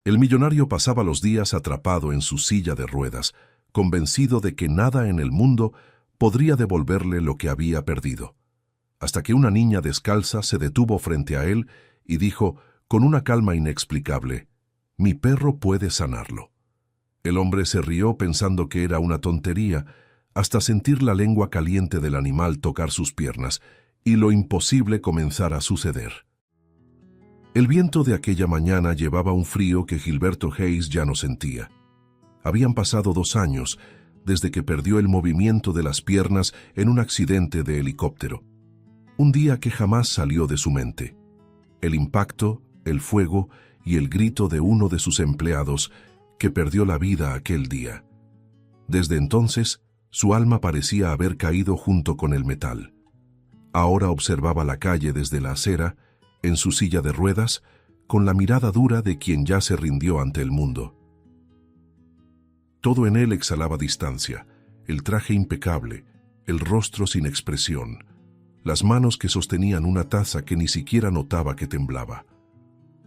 El millonario pasaba los días atrapado en su silla de ruedas, convencido de que nada en el mundo podría devolverle lo que había perdido. Hasta que una niña descalza se detuvo frente a él y dijo, con una calma inexplicable, «Mi perro puede sanarlo». El hombre se rió pensando que era una tontería, hasta sentir la lengua caliente del animal tocar sus piernas, y lo imposible comenzar a suceder. El viento de aquella mañana llevaba un frío que Gilberto Hayes ya no sentía. Habían pasado 2 años desde que perdió el movimiento de las piernas en un accidente de helicóptero. Un día que jamás salió de su mente. El impacto, el fuego y el grito de uno de sus empleados que perdió la vida aquel día. Desde entonces, su alma parecía haber caído junto con el metal. Ahora observaba la calle desde la acera, en su silla de ruedas, con la mirada dura de quien ya se rindió ante el mundo. Todo en él exhalaba distancia, el traje impecable, el rostro sin expresión, las manos que sostenían una taza que ni siquiera notaba que temblaba.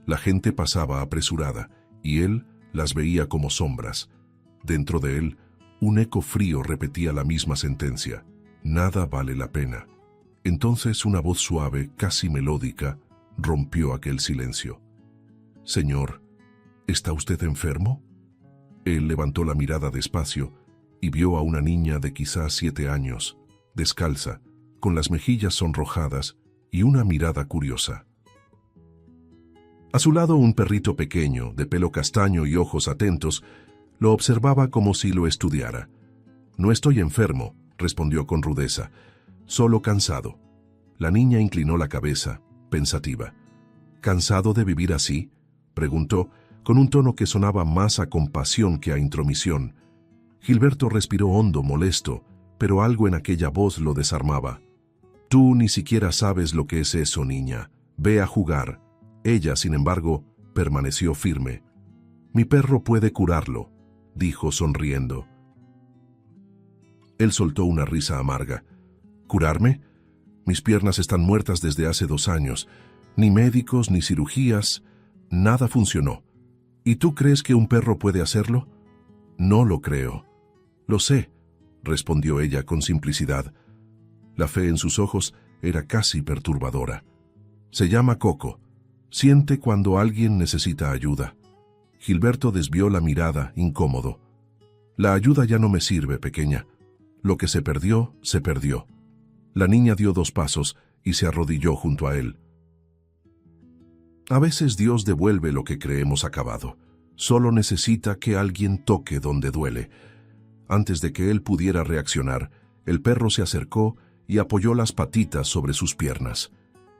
La gente pasaba apresurada, y él las veía como sombras. Dentro de él, un eco frío repetía la misma sentencia: nada vale la pena. Entonces una voz suave, casi melódica, rompió aquel silencio. «Señor, ¿está usted enfermo?» Él levantó la mirada despacio y vio a una niña de quizás 7 años, descalza, con las mejillas sonrojadas y una mirada curiosa. A su lado un perrito pequeño, de pelo castaño y ojos atentos, lo observaba como si lo estudiara. «No estoy enfermo», respondió con rudeza, «solo cansado». La niña inclinó la cabeza, pensativa. «¿Cansado de vivir así?», preguntó, con un tono que sonaba más a compasión que a intromisión. Gilberto respiró hondo, molesto, pero algo en aquella voz lo desarmaba. «Tú ni siquiera sabes lo que es eso, niña. Ve a jugar». Ella, sin embargo, permaneció firme. «Mi perro puede curarlo», dijo sonriendo. Él soltó una risa amarga. «¿Curarme? Mis piernas están muertas desde hace 2 años. Ni médicos, ni cirugías. Nada funcionó. ¿Y tú crees que un perro puede hacerlo?» «No lo creo». «Lo sé», respondió ella con simplicidad. La fe en sus ojos era casi perturbadora. «Se llama Coco. Siente cuando alguien necesita ayuda». Gilberto desvió la mirada, incómodo. «La ayuda ya no me sirve, pequeña. Lo que se perdió, se perdió». La niña dio 2 pasos y se arrodilló junto a él. A veces Dios devuelve lo que creemos acabado. Solo necesita que alguien toque donde duele. Antes de que él pudiera reaccionar, el perro se acercó y apoyó las patitas sobre sus piernas.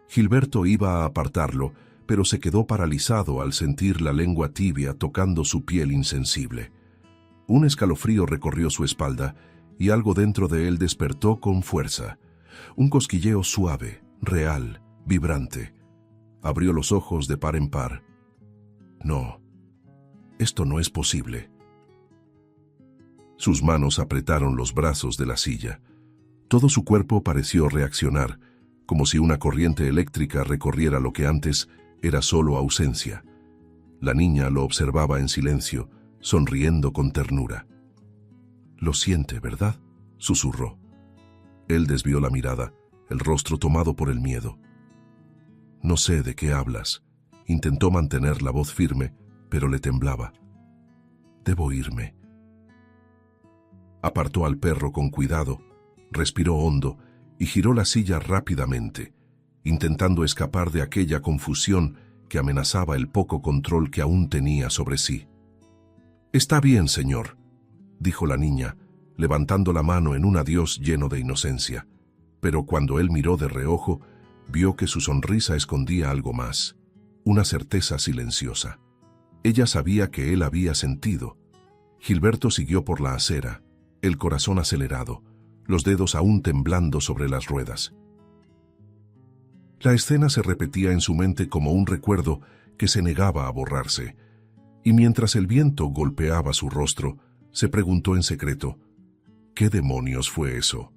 Gilberto iba a apartarlo, pero se quedó paralizado al sentir la lengua tibia tocando su piel insensible. Un escalofrío recorrió su espalda y algo dentro de él despertó con fuerza. Un cosquilleo suave, real, vibrante. Abrió los ojos de par en par. «No, esto no es posible». Sus manos apretaron los brazos de la silla. Todo su cuerpo pareció reaccionar, como si una corriente eléctrica recorriera lo que antes era solo ausencia. La niña lo observaba en silencio, sonriendo con ternura. «Lo siente, ¿verdad?», susurró. Él desvió la mirada, el rostro tomado por el miedo. «No sé de qué hablas». Intentó mantener la voz firme, pero le temblaba. «Debo irme». Apartó al perro con cuidado, respiró hondo y giró la silla rápidamente, intentando escapar de aquella confusión que amenazaba el poco control que aún tenía sobre sí. «Está bien, señor», dijo la niña, levantando la mano en un adiós lleno de inocencia. Pero cuando él miró de reojo, vio que su sonrisa escondía algo más, una certeza silenciosa. Ella sabía que él había sentido. Gilberto siguió por la acera, el corazón acelerado, los dedos aún temblando sobre las ruedas. La escena se repetía en su mente como un recuerdo que se negaba a borrarse, y mientras el viento golpeaba su rostro, se preguntó en secreto, ¿qué demonios fue eso?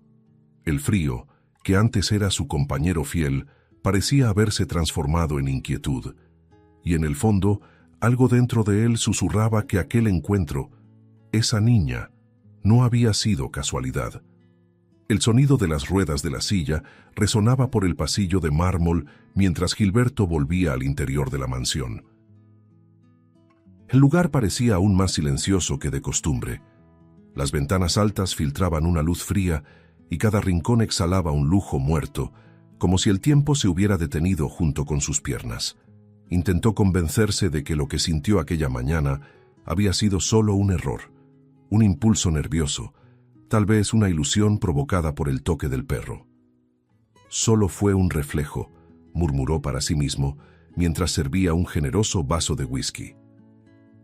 El frío, que antes era su compañero fiel, parecía haberse transformado en inquietud, y en el fondo Algo dentro de él susurraba que aquel encuentro, esa niña, no había sido casualidad. El sonido de las ruedas de la silla resonaba por el pasillo de mármol mientras Gilberto volvía al interior de la mansión. El lugar parecía aún más silencioso que de costumbre. Las ventanas altas filtraban una luz fría y cada rincón exhalaba un lujo muerto, como si el tiempo se hubiera detenido junto con sus piernas. Intentó convencerse de que lo que sintió aquella mañana había sido solo un error, un impulso nervioso, tal vez una ilusión provocada por el toque del perro. Solo fue un reflejo, murmuró para sí mismo, mientras servía un generoso vaso de whisky.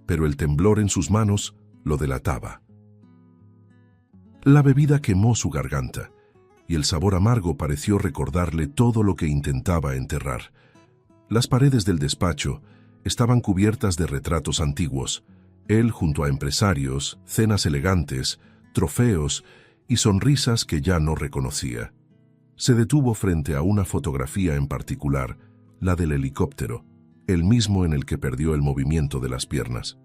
Pero el temblor en sus manos lo delataba. La bebida quemó su garganta, y el sabor amargo pareció recordarle todo lo que intentaba enterrar. Las paredes del despacho estaban cubiertas de retratos antiguos, él junto a empresarios, cenas elegantes, trofeos y sonrisas que ya no reconocía. Se detuvo frente a una fotografía en particular, la del helicóptero, el mismo en el que perdió el movimiento de las piernas.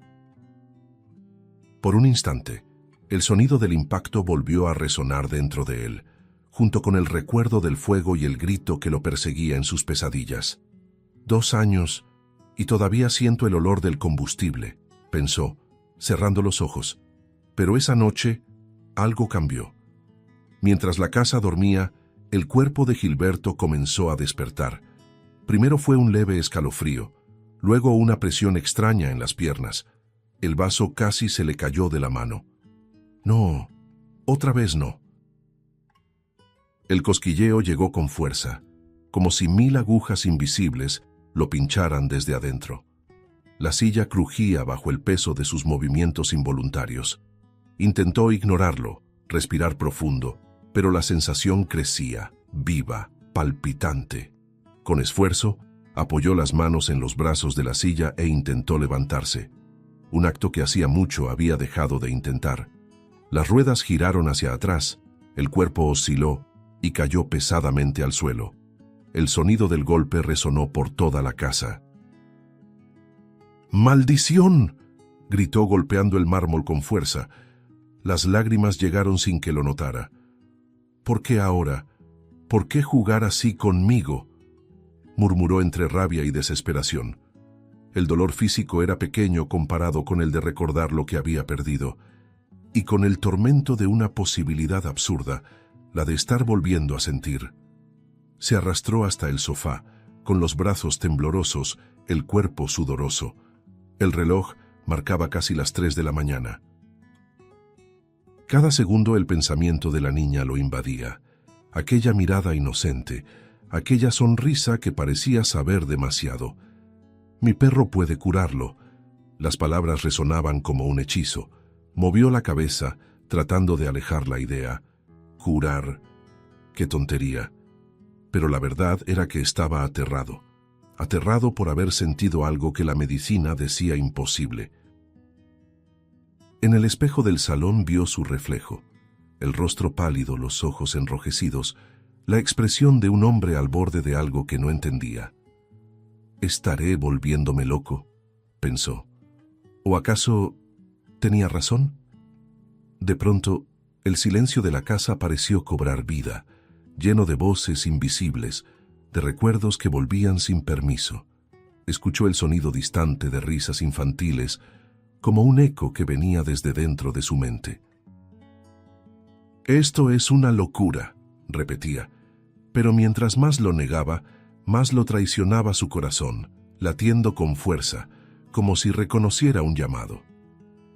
Por un instante, el sonido del impacto volvió a resonar dentro de él, junto con el recuerdo del fuego y el grito que lo perseguía en sus pesadillas. 2 años, y todavía siento el olor del combustible, pensó, cerrando los ojos. Pero esa noche, algo cambió. Mientras la casa dormía, el cuerpo de Gilberto comenzó a despertar. Primero fue un leve escalofrío, luego una presión extraña en las piernas. El vaso casi se le cayó de la mano. No, otra vez no. El cosquilleo llegó con fuerza, como si 1000 agujas invisibles lo pincharan desde adentro. La silla crujía bajo el peso de sus movimientos involuntarios. Intentó ignorarlo, respirar profundo, pero la sensación crecía, viva, palpitante. Con esfuerzo, apoyó las manos en los brazos de la silla e intentó levantarse. Un acto que hacía mucho había dejado de intentar. Las ruedas giraron hacia atrás, el cuerpo osciló y cayó pesadamente al suelo. El sonido del golpe resonó por toda la casa. ¡Maldición!, gritó golpeando el mármol con fuerza. Las lágrimas llegaron sin que lo notara. ¿Por qué ahora? ¿Por qué jugar así conmigo?, murmuró entre rabia y desesperación. El dolor físico era pequeño comparado con el de recordar lo que había perdido, y con el tormento de una posibilidad absurda, la de estar volviendo a sentir. Se arrastró hasta el sofá, con los brazos temblorosos, el cuerpo sudoroso. El reloj marcaba casi las 3 de la mañana. Cada segundo el pensamiento de la niña lo invadía. Aquella mirada inocente, aquella sonrisa que parecía saber demasiado. Mi perro puede curarlo. Las palabras resonaban como un hechizo. Movió la cabeza, tratando de alejar la idea. Curar. ¡Qué tontería! Pero la verdad era que estaba aterrado. Aterrado por haber sentido algo que la medicina decía imposible. En el espejo del salón vio su reflejo. El rostro pálido, los ojos enrojecidos, la expresión de un hombre al borde de algo que no entendía. ¿Estaré volviéndome loco?, pensó. ¿O acaso tenía razón? De pronto, el silencio de la casa pareció cobrar vida, lleno de voces invisibles, de recuerdos que volvían sin permiso. Escuchó el sonido distante de risas infantiles, como un eco que venía desde dentro de su mente. «Esto es una locura», repetía, pero mientras más lo negaba, más lo traicionaba su corazón, latiendo con fuerza, como si reconociera un llamado.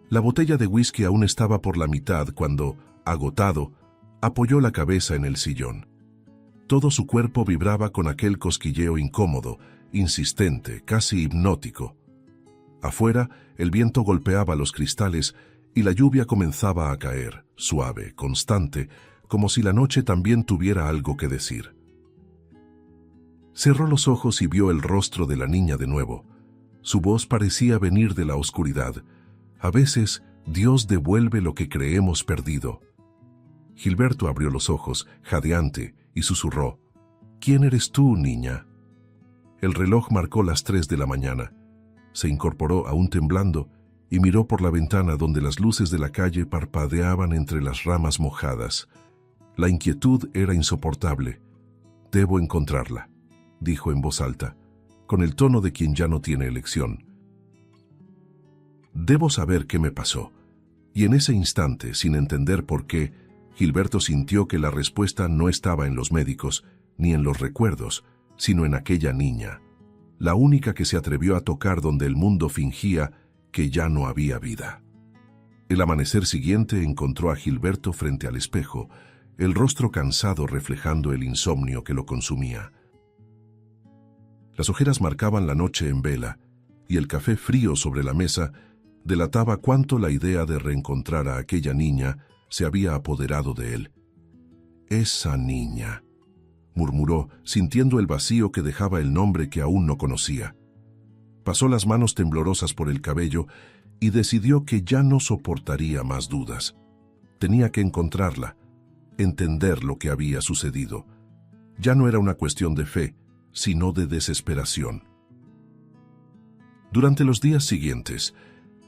La botella de whisky aún estaba por la mitad cuando, agotado, apoyó la cabeza en el sillón. Todo su cuerpo vibraba con aquel cosquilleo incómodo, insistente, casi hipnótico. Afuera, el viento golpeaba los cristales y la lluvia comenzaba a caer, suave, constante, como si la noche también tuviera algo que decir. Cerró los ojos y vio el rostro de la niña de nuevo. Su voz parecía venir de la oscuridad. A veces, Dios devuelve lo que creemos perdido. Gilberto abrió los ojos, jadeante, y susurró: «¿Quién eres tú, niña?». El reloj marcó las 3 de la mañana. Se incorporó aún temblando y miró por la ventana donde las luces de la calle parpadeaban entre las ramas mojadas. La inquietud era insoportable. «Debo encontrarla», dijo en voz alta, con el tono de quien ya no tiene elección. «Debo saber qué me pasó». Y en ese instante, sin entender por qué, Gilberto sintió que la respuesta no estaba en los médicos, ni en los recuerdos, sino en aquella niña, la única que se atrevió a tocar donde el mundo fingía que ya no había vida. El amanecer siguiente encontró a Gilberto frente al espejo, el rostro cansado reflejando el insomnio que lo consumía. Las ojeras marcaban la noche en vela, y el café frío sobre la mesa delataba cuánto la idea de reencontrar a aquella niña se había apoderado de él. «Esa niña», murmuró, sintiendo el vacío que dejaba el nombre que aún no conocía. Pasó las manos temblorosas por el cabello y decidió que ya no soportaría más dudas. Tenía que encontrarla, entender lo que había sucedido. Ya no era una cuestión de fe, sino de desesperación. Durante los días siguientes,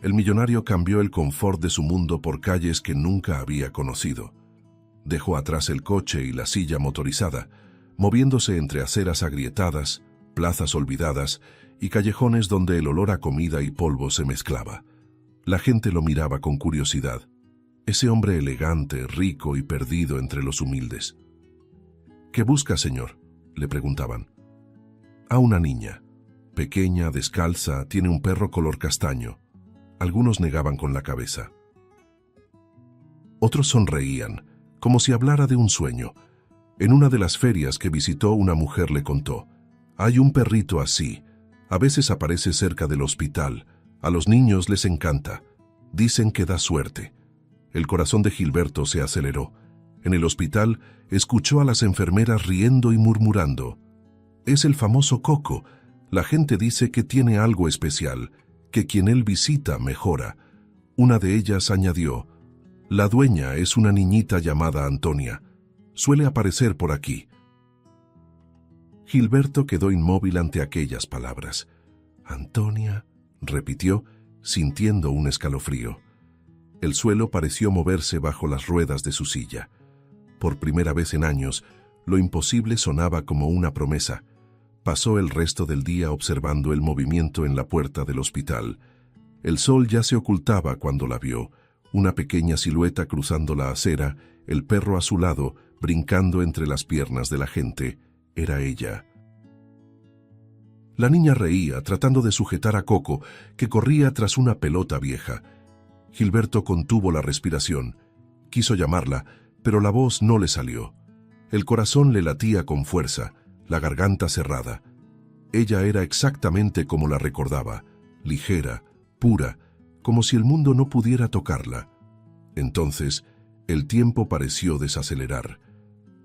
el millonario cambió el confort de su mundo por calles que nunca había conocido. Dejó atrás el coche y la silla motorizada, moviéndose entre aceras agrietadas, plazas olvidadas y callejones donde el olor a comida y polvo se mezclaba. La gente lo miraba con curiosidad. Ese hombre elegante, rico y perdido entre los humildes. «¿Qué busca, señor?», le preguntaban. «A una niña. Pequeña, descalza, tiene un perro color castaño». Algunos negaban con la cabeza. Otros sonreían, como si hablara de un sueño. En una de las ferias que visitó, una mujer le contó: «Hay un perrito así. A veces aparece cerca del hospital. A los niños les encanta. Dicen que da suerte». El corazón de Gilberto se aceleró. En el hospital escuchó a las enfermeras riendo y murmurando: «Es el famoso Coco. La gente dice que tiene algo especial, que quien él visita mejora». Una de ellas añadió: «La dueña es una niñita llamada Antonia. Suele aparecer por aquí». Gilberto quedó inmóvil ante aquellas palabras. «Antonia», repitió, sintiendo un escalofrío. El suelo pareció moverse bajo las ruedas de su silla. Por primera vez en años, lo imposible sonaba como una promesa. Pasó el resto del día observando el movimiento en la puerta del hospital. El sol ya se ocultaba cuando la vio, una pequeña silueta cruzando la acera, el perro a su lado, brincando entre las piernas de la gente. Era ella. La niña reía, tratando de sujetar a Coco, que corría tras una pelota vieja. Gilberto contuvo la respiración. Quiso llamarla, pero la voz no le salió. El corazón le latía con fuerza, la garganta cerrada. Ella era exactamente como la recordaba, ligera, pura, como si el mundo no pudiera tocarla. Entonces, el tiempo pareció desacelerar.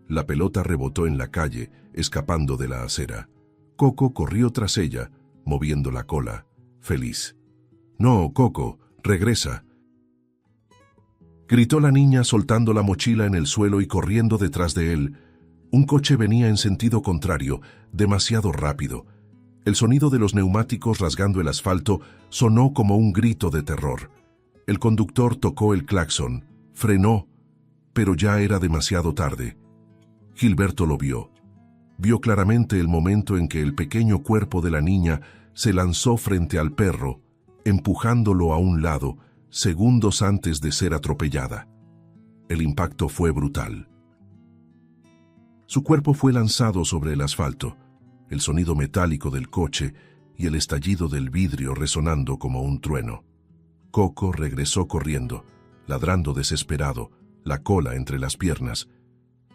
La pelota rebotó en la calle, escapando de la acera. Coco corrió tras ella, moviendo la cola, feliz. «No, Coco, regresa», gritó la niña soltando la mochila en el suelo y corriendo detrás de él. Un coche venía en sentido contrario, demasiado rápido. El sonido de los neumáticos rasgando el asfalto sonó como un grito de terror. El conductor tocó el claxon, frenó, pero ya era demasiado tarde. Gilberto lo vio. Vio claramente el momento en que el pequeño cuerpo de la niña se lanzó frente al perro, empujándolo a un lado, segundos antes de ser atropellada. El impacto fue brutal. Su cuerpo fue lanzado sobre el asfalto, el sonido metálico del coche y el estallido del vidrio resonando como un trueno. Coco regresó corriendo, ladrando desesperado, la cola entre las piernas.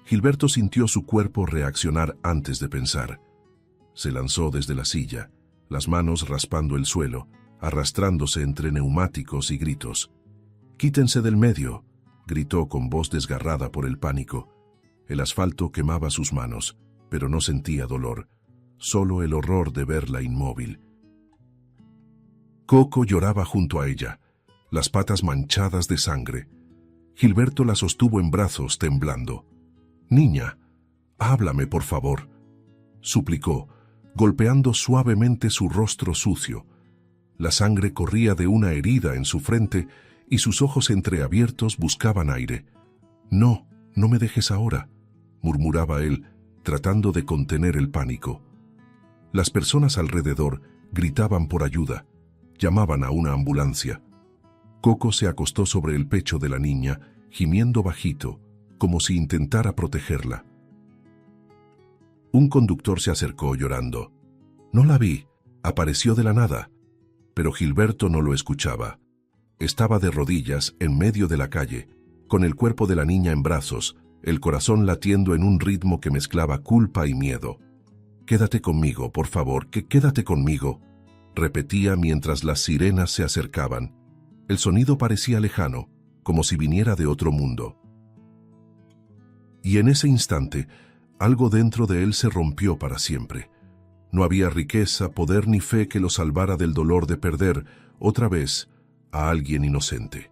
Gilberto sintió su cuerpo reaccionar antes de pensar. Se lanzó desde la silla, las manos raspando el suelo, arrastrándose entre neumáticos y gritos. «Quítense del medio», gritó con voz desgarrada por el pánico. El asfalto quemaba sus manos, pero no sentía dolor, solo el horror de verla inmóvil. Coco lloraba junto a ella, las patas manchadas de sangre. Gilberto la sostuvo en brazos, temblando. «Niña, háblame, por favor», suplicó, golpeando suavemente su rostro sucio. La sangre corría de una herida en su frente y sus ojos entreabiertos buscaban aire. «No, no me dejes ahora», murmuraba él, tratando de contener el pánico. Las personas alrededor gritaban por ayuda, llamaban a una ambulancia. Coco se acostó sobre el pecho de la niña, gimiendo bajito, como si intentara protegerla. Un conductor se acercó llorando. «No la vi, apareció de la nada». Pero Gilberto no lo escuchaba. Estaba de rodillas en medio de la calle, con el cuerpo de la niña en brazos, el corazón latiendo en un ritmo que mezclaba culpa y miedo. «Quédate conmigo, por favor, quédate conmigo», repetía mientras las sirenas se acercaban. El sonido parecía lejano, como si viniera de otro mundo. Y en ese instante, algo dentro de él se rompió para siempre. No había riqueza, poder ni fe que lo salvara del dolor de perder, otra vez, a alguien inocente.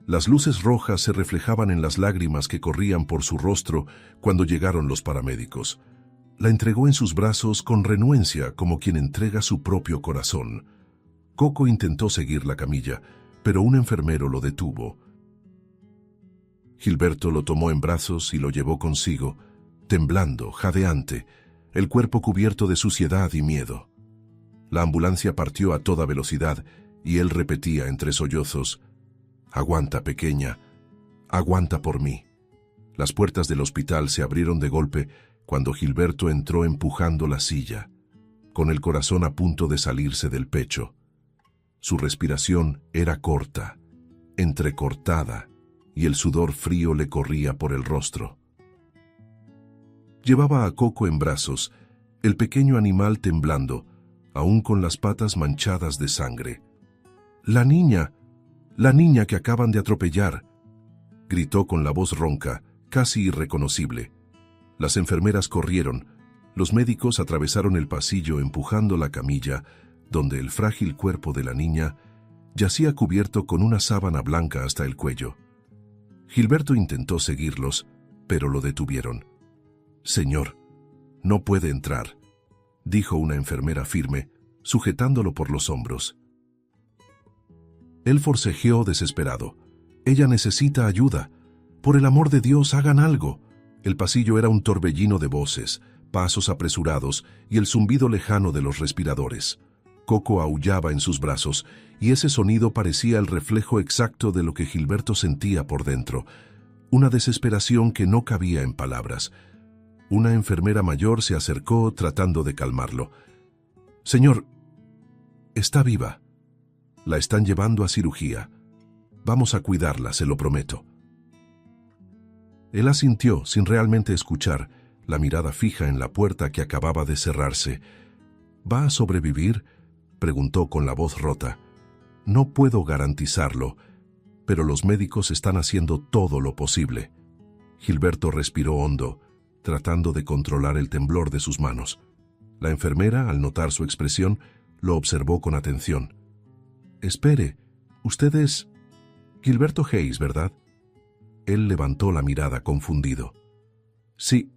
Las luces rojas se reflejaban en las lágrimas que corrían por su rostro cuando llegaron los paramédicos. La entregó en sus brazos con renuencia, como quien entrega su propio corazón. Coco intentó seguir la camilla, pero un enfermero lo detuvo. Gilberto lo tomó en brazos y lo llevó consigo, temblando, jadeante, el cuerpo cubierto de suciedad y miedo. La ambulancia partió a toda velocidad y él repetía entre sollozos: «Aguanta, pequeña, aguanta por mí». Las puertas del hospital se abrieron de golpe cuando Gilberto entró empujando la silla, con el corazón a punto de salirse del pecho. Su respiración era corta, entrecortada, y el sudor frío le corría por el rostro. Llevaba a Coco en brazos, el pequeño animal temblando, aún con las patas manchadas de sangre. La niña que acaban de atropellar», gritó con la voz ronca, casi irreconocible. Las enfermeras corrieron, los médicos atravesaron el pasillo empujando la camilla, donde el frágil cuerpo de la niña yacía cubierto con una sábana blanca hasta el cuello. Gilberto intentó seguirlos, pero lo detuvieron. «Señor, no puede entrar», dijo una enfermera firme, sujetándolo por los hombros. Él forcejeó desesperado. «Ella necesita ayuda. Por el amor de Dios, hagan algo». El pasillo era un torbellino de voces, pasos apresurados y el zumbido lejano de los respiradores. Coco aullaba en sus brazos, y ese sonido parecía el reflejo exacto de lo que Gilberto sentía por dentro, una desesperación que no cabía en palabras. Una enfermera mayor se acercó tratando de calmarlo. «Señor, está viva. La están llevando a cirugía. Vamos a cuidarla, se lo prometo». Él asintió sin realmente escuchar, la mirada fija en la puerta que acababa de cerrarse. «¿Va a sobrevivir?», preguntó con la voz rota. «No puedo garantizarlo, pero los médicos están haciendo todo lo posible». Gilberto respiró hondo, tratando de controlar el temblor de sus manos. La enfermera, al notar su expresión, lo observó con atención. «Espere, usted es Gilberto Hayes, ¿verdad?». Él levantó la mirada confundido. «Sí».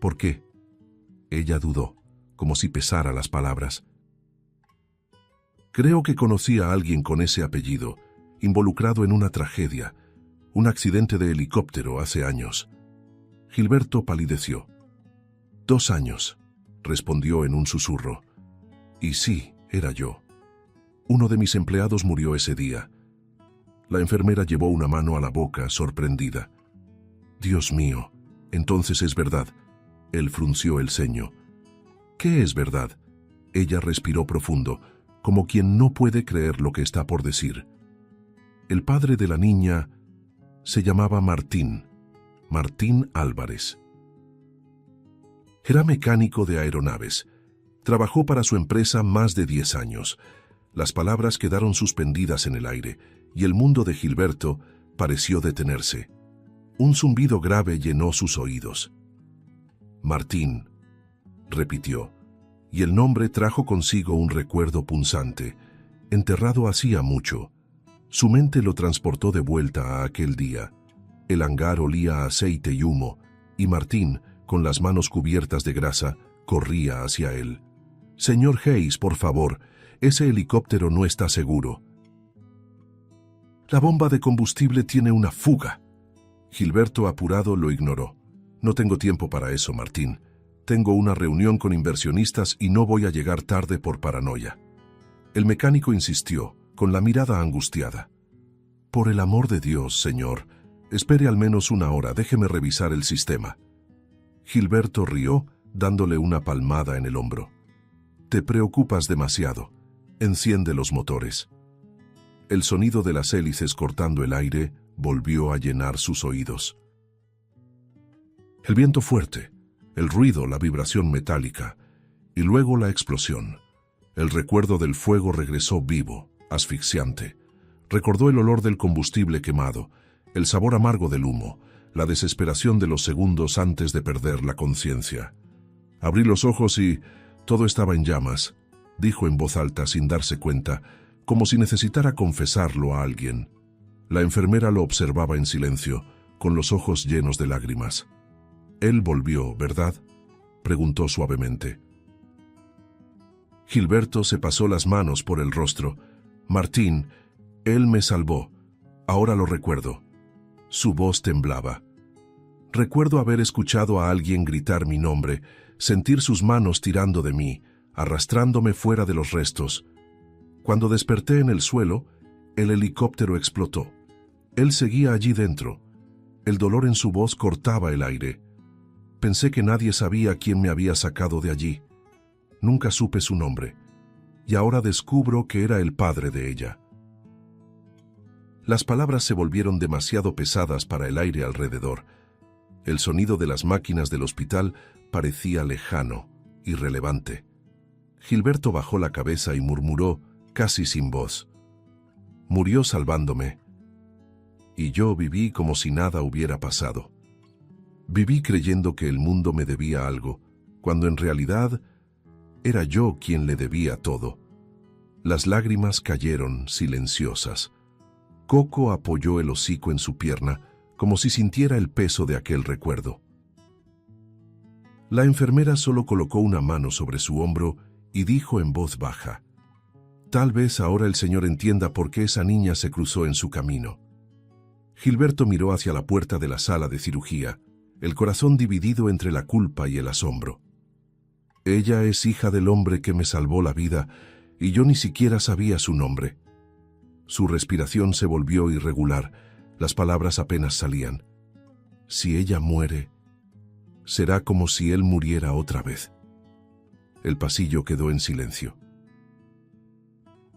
«¿Por qué?». Ella dudó, como si pesara las palabras. «Creo que conocí a alguien con ese apellido, involucrado en una tragedia, un accidente de helicóptero hace años». Gilberto palideció. «2 años», respondió en un susurro. «Y sí, era yo. Uno de mis empleados murió ese día». La enfermera llevó una mano a la boca, sorprendida. «Dios mío, entonces es verdad». Él frunció el ceño. «¿Qué es verdad?». Ella respiró profundo, como quien no puede creer lo que está por decir. El padre de la niña se llamaba Martín Álvarez. Era mecánico de aeronaves. Trabajó para su empresa más de 10 años. Las palabras quedaron suspendidas en el aire, y el mundo de Gilberto pareció detenerse. Un zumbido grave llenó sus oídos. «Martín», repitió, y el nombre trajo consigo un recuerdo punzante, enterrado hacía mucho. Su mente lo transportó de vuelta a aquel día. El hangar olía a aceite y humo, y Martín, con las manos cubiertas de grasa, corría hacia él. «Señor Hayes, por favor, ese helicóptero no está seguro. La bomba de combustible tiene una fuga. Gilberto, apurado, lo ignoró. No tengo tiempo para eso, Martín. Tengo una reunión con inversionistas y no voy a llegar tarde por paranoia. El mecánico insistió, con la mirada angustiada. Por el amor de Dios, señor, espere al menos una hora, déjeme revisar el sistema. Gilberto rió, dándole una palmada en el hombro. Te preocupas demasiado. Enciende los motores. El sonido de las hélices cortando el aire volvió a llenar sus oídos. El viento fuerte, el ruido, la vibración metálica, y luego la explosión. El recuerdo del fuego regresó vivo, asfixiante. Recordó el olor del combustible quemado, el sabor amargo del humo, la desesperación de los segundos antes de perder la conciencia. Abrí los ojos y todo estaba en llamas, dijo en voz alta sin darse cuenta, como si necesitara confesarlo a alguien. La enfermera lo observaba en silencio, con los ojos llenos de lágrimas. Él volvió, ¿verdad?, preguntó suavemente. Gilberto se pasó las manos por el rostro. Martín, él me salvó. Ahora lo recuerdo. Su voz temblaba. Recuerdo haber escuchado a alguien gritar mi nombre, sentir sus manos tirando de mí, arrastrándome fuera de los restos. Cuando desperté en el suelo, el helicóptero explotó. Él seguía allí dentro. El dolor en su voz cortaba el aire. Pensé que nadie sabía quién me había sacado de allí. Nunca supe su nombre, y ahora descubro que era el padre de ella. Las palabras se volvieron demasiado pesadas para el aire alrededor. El sonido de las máquinas del hospital parecía lejano, irrelevante. Gilberto bajó la cabeza y murmuró, casi sin voz: murió salvándome. Y yo viví como si nada hubiera pasado. Viví creyendo que el mundo me debía algo, cuando en realidad era yo quien le debía todo. Las lágrimas cayeron silenciosas. Coco apoyó el hocico en su pierna, como si sintiera el peso de aquel recuerdo. La enfermera solo colocó una mano sobre su hombro y dijo en voz baja: tal vez ahora el señor entienda por qué esa niña se cruzó en su camino. Gilberto miró hacia la puerta de la sala de cirugía, el corazón dividido entre la culpa y el asombro. Ella es hija del hombre que me salvó la vida, y yo ni siquiera sabía su nombre. Su respiración se volvió irregular, las palabras apenas salían. Si ella muere, será como si él muriera otra vez. El pasillo quedó en silencio.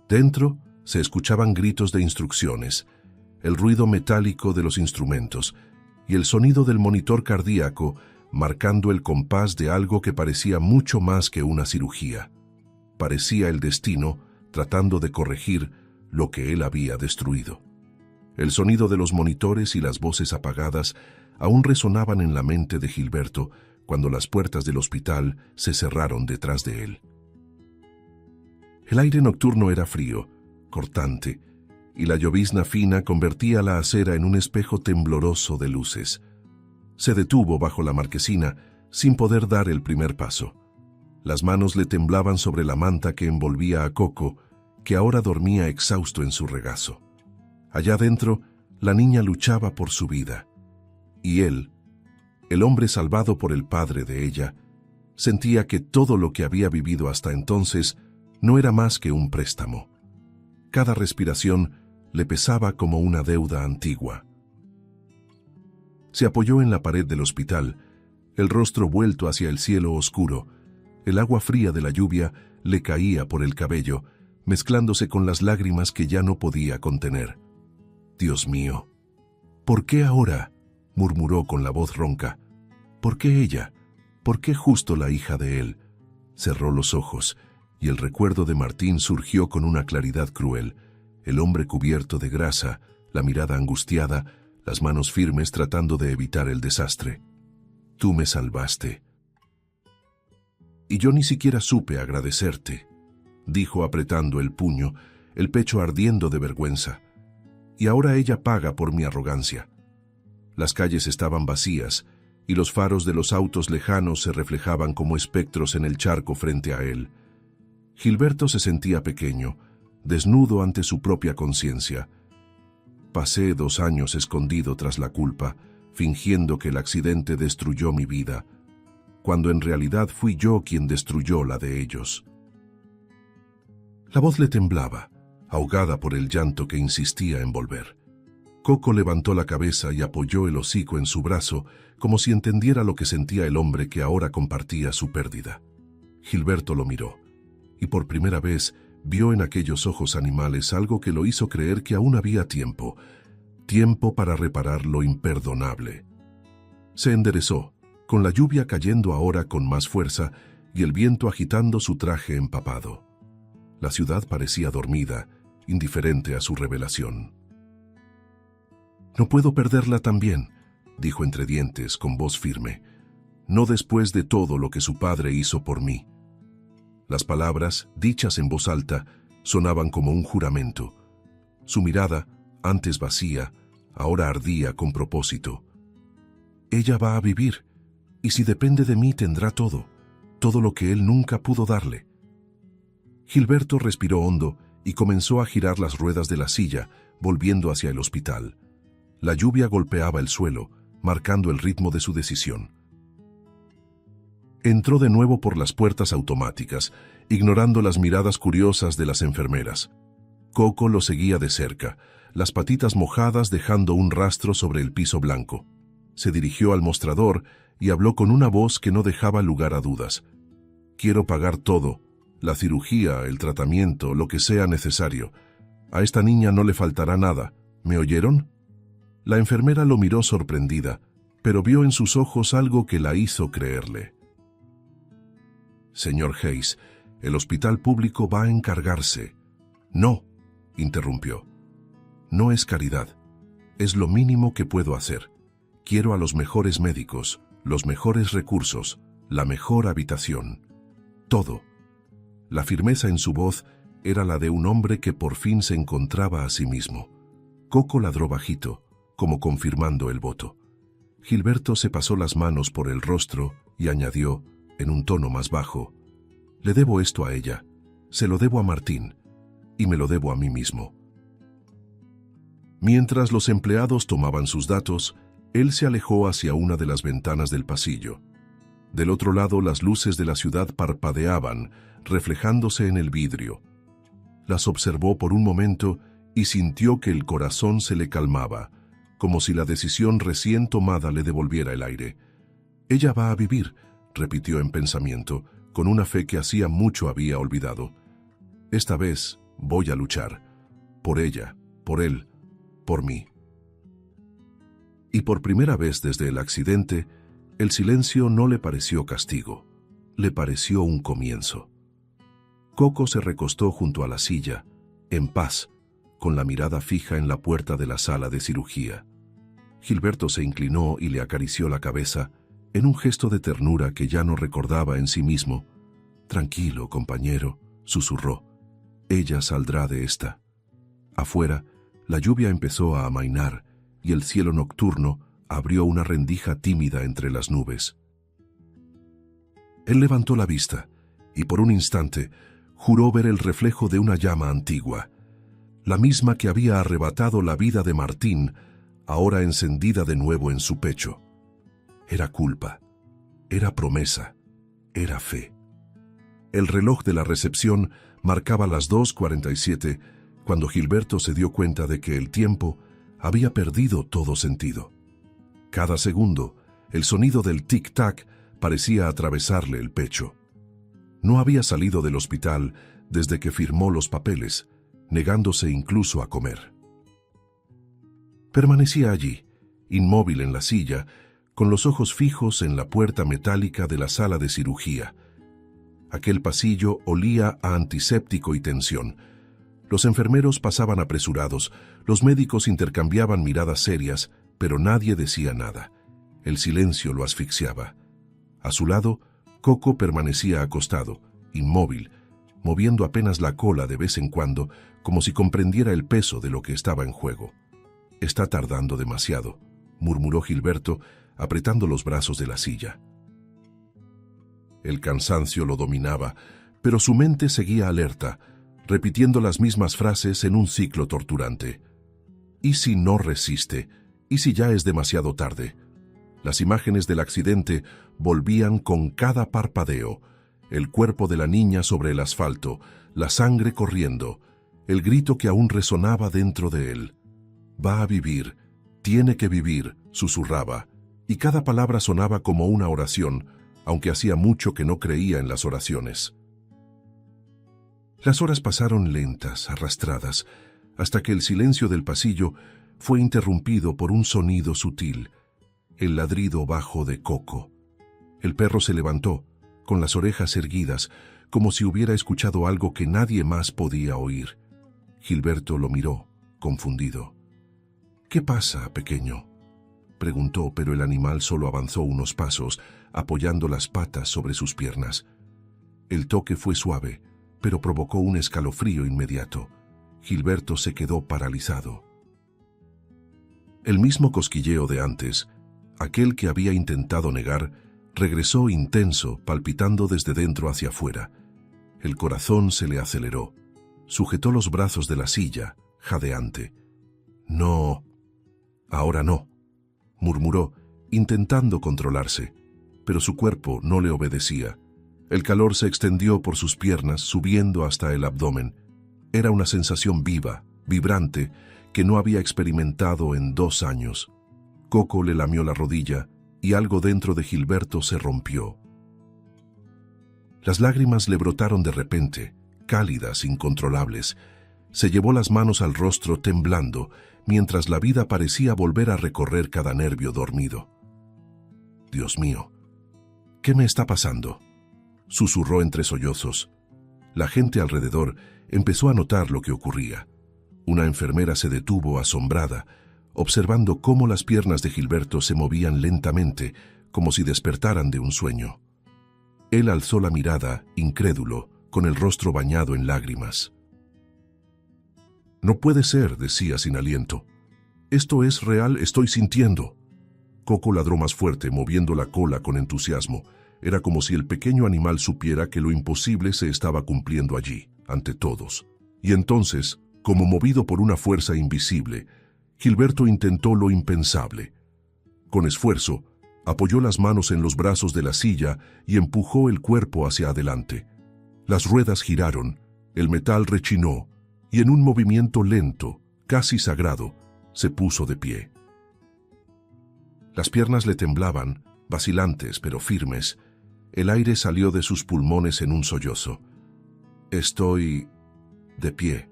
Dentro se escuchaban gritos de instrucciones, el ruido metálico de los instrumentos y el sonido del monitor cardíaco marcando el compás de algo que parecía mucho más que una cirugía. Parecía el destino tratando de corregir lo que él había destruido. El sonido de los monitores y las voces apagadas aún resonaban en la mente de Gilberto cuando las puertas del hospital se cerraron detrás de él. El aire nocturno era frío, cortante, y la llovizna fina convertía la acera en un espejo tembloroso de luces. Se detuvo bajo la marquesina sin poder dar el primer paso. Las manos le temblaban sobre la manta que envolvía a Coco, que ahora dormía exhausto en su regazo. Allá dentro, la niña luchaba por su vida. Y él, el hombre salvado por el padre de ella, sentía que todo lo que había vivido hasta entonces no era más que un préstamo. Cada respiración le pesaba como una deuda antigua. Se apoyó en la pared del hospital, el rostro vuelto hacia el cielo oscuro. El agua fría de la lluvia le caía por el cabello, mezclándose con las lágrimas que ya no podía contener. «Dios mío, ¿por qué ahora?», murmuró con la voz ronca. «¿Por qué ella? ¿Por qué justo la hija de él?». Cerró los ojos, y el recuerdo de Martín surgió con una claridad cruel. El hombre cubierto de grasa, la mirada angustiada, las manos firmes tratando de evitar el desastre. «Tú me salvaste. Y yo ni siquiera supe agradecerte», dijo apretando el puño, el pecho ardiendo de vergüenza. «Y ahora ella paga por mi arrogancia». Las calles estaban vacías, y los faros de los autos lejanos se reflejaban como espectros en el charco frente a él. Gilberto se sentía pequeño, desnudo ante su propia conciencia. Pasé 2 años escondido tras la culpa, fingiendo que el accidente destruyó mi vida, cuando en realidad fui yo quien destruyó la de ellos. La voz le temblaba, ahogada por el llanto que insistía en volver. Coco levantó la cabeza y apoyó el hocico en su brazo, como si entendiera lo que sentía el hombre que ahora compartía su pérdida. Gilberto lo miró, y por primera vez vio en aquellos ojos animales algo que lo hizo creer que aún había tiempo para reparar lo imperdonable. Se enderezó, con la lluvia cayendo ahora con más fuerza y el viento agitando su traje empapado. La ciudad parecía dormida, indiferente a su revelación. «No puedo perderla también», dijo entre dientes con voz firme. «No después de todo lo que su padre hizo por mí». Las palabras, dichas en voz alta, sonaban como un juramento. Su mirada, antes vacía, ahora ardía con propósito. «Ella va a vivir, y si depende de mí tendrá todo lo que él nunca pudo darle». Gilberto respiró hondo y comenzó a girar las ruedas de la silla, volviendo hacia el hospital. La lluvia golpeaba el suelo, marcando el ritmo de su decisión. Entró de nuevo por las puertas automáticas, ignorando las miradas curiosas de las enfermeras. Coco lo seguía de cerca, las patitas mojadas dejando un rastro sobre el piso blanco. Se dirigió al mostrador y habló con una voz que no dejaba lugar a dudas. «Quiero pagar todo, la cirugía, el tratamiento, lo que sea necesario. A esta niña no le faltará nada. ¿Me oyeron?» La enfermera lo miró sorprendida, pero vio en sus ojos algo que la hizo creerle. «Señor Hayes, el hospital público va a encargarse». «No», interrumpió. «No es caridad. Es lo mínimo que puedo hacer. Quiero a los mejores médicos, los mejores recursos, la mejor habitación. Todo». La firmeza en su voz era la de un hombre que por fin se encontraba a sí mismo. Coco ladró bajito, como confirmando el voto. Gilberto se pasó las manos por el rostro y añadió, en un tono más bajo: «Le debo esto a ella, se lo debo a Martín, y me lo debo a mí mismo». Mientras los empleados tomaban sus datos, él se alejó hacia una de las ventanas del pasillo. Del otro lado, las luces de la ciudad parpadeaban, reflejándose en el vidrio. Las observó por un momento y sintió que el corazón se le calmaba, como si la decisión recién tomada le devolviera el aire. «Ella va a vivir», repitió en pensamiento, con una fe que hacía mucho había olvidado. «Esta vez voy a luchar. Por ella, por él, por mí». Y por primera vez desde el accidente, el silencio no le pareció castigo, le pareció un comienzo. Coco se recostó junto a la silla, en paz, con la mirada fija en la puerta de la sala de cirugía. Gilberto se inclinó y le acarició la cabeza, en un gesto de ternura que ya no recordaba en sí mismo. «Tranquilo, compañero», susurró. «Ella saldrá de esta». Afuera, la lluvia empezó a amainar y el cielo nocturno abrió una rendija tímida entre las nubes. Él levantó la vista y por un instante juró ver el reflejo de una llama antigua, la misma que había arrebatado la vida de Martín, ahora encendida de nuevo en su pecho. Era culpa, era promesa, era fe. El reloj de la recepción marcaba las 2:47 cuando Gilberto se dio cuenta de que el tiempo había perdido todo sentido. Cada segundo, el sonido del tic-tac parecía atravesarle el pecho. No había salido del hospital desde que firmó los papeles, negándose incluso a comer. Permanecía allí, inmóvil en la silla, con los ojos fijos en la puerta metálica de la sala de cirugía. Aquel pasillo olía a antiséptico y tensión. Los enfermeros pasaban apresurados, los médicos intercambiaban miradas serias, pero nadie decía nada. El silencio lo asfixiaba. A su lado, Coco permanecía acostado, inmóvil, moviendo apenas la cola de vez en cuando, como si comprendiera el peso de lo que estaba en juego. «Está tardando demasiado», murmuró Gilberto, apretando los brazos de la silla. El cansancio lo dominaba, pero su mente seguía alerta, repitiendo las mismas frases en un ciclo torturante. ¿Y si no resiste? ¿Y si ya es demasiado tarde? Las imágenes del accidente volvían con cada parpadeo: el cuerpo de la niña sobre el asfalto, la sangre corriendo, el grito que aún resonaba dentro de él. «Va a vivir, tiene que vivir», susurraba, y cada palabra sonaba como una oración, aunque hacía mucho que no creía en las oraciones. Las horas pasaron lentas, arrastradas, hasta que el silencio del pasillo fue interrumpido por un sonido sutil: el ladrido bajo de Coco. El perro se levantó, con las orejas erguidas, como si hubiera escuchado algo que nadie más podía oír. Gilberto lo miró, confundido. «¿Qué pasa, pequeño?», preguntó, pero el animal solo avanzó unos pasos, apoyando las patas sobre sus piernas. El toque fue suave, pero provocó un escalofrío inmediato. Gilberto se quedó paralizado. El mismo cosquilleo de antes, aquel que había intentado negar, regresó intenso, palpitando desde dentro hacia afuera. El corazón se le aceleró. Sujetó los brazos de la silla, jadeante. «No, ahora no», murmuró, intentando controlarse, pero su cuerpo no le obedecía. El calor se extendió por sus piernas, subiendo hasta el abdomen. Era una sensación viva, vibrante, que no había experimentado en 2 años. Coco le lamió la rodilla y algo dentro de Gilberto se rompió. Las lágrimas le brotaron de repente, cálidas, incontrolables. Se llevó las manos al rostro temblando, mientras la vida parecía volver a recorrer cada nervio dormido. «Dios mío, ¿qué me está pasando?», susurró entre sollozos. La gente alrededor empezó a notar lo que ocurría. Una enfermera se detuvo asombrada, observando cómo las piernas de Gilberto se movían lentamente, como si despertaran de un sueño. Él alzó la mirada, incrédulo, con el rostro bañado en lágrimas. «No puede ser», decía sin aliento. «Esto es real, estoy sintiendo». Coco ladró más fuerte, moviendo la cola con entusiasmo. Era como si el pequeño animal supiera que lo imposible se estaba cumpliendo allí, ante todos. Y entonces, como movido por una fuerza invisible, Gilberto intentó lo impensable. Con esfuerzo, apoyó las manos en los brazos de la silla y empujó el cuerpo hacia adelante. Las ruedas giraron, el metal rechinó, y en un movimiento lento, casi sagrado, se puso de pie. Las piernas le temblaban, vacilantes pero firmes. El aire salió de sus pulmones en un sollozo. «Estoy de pie»,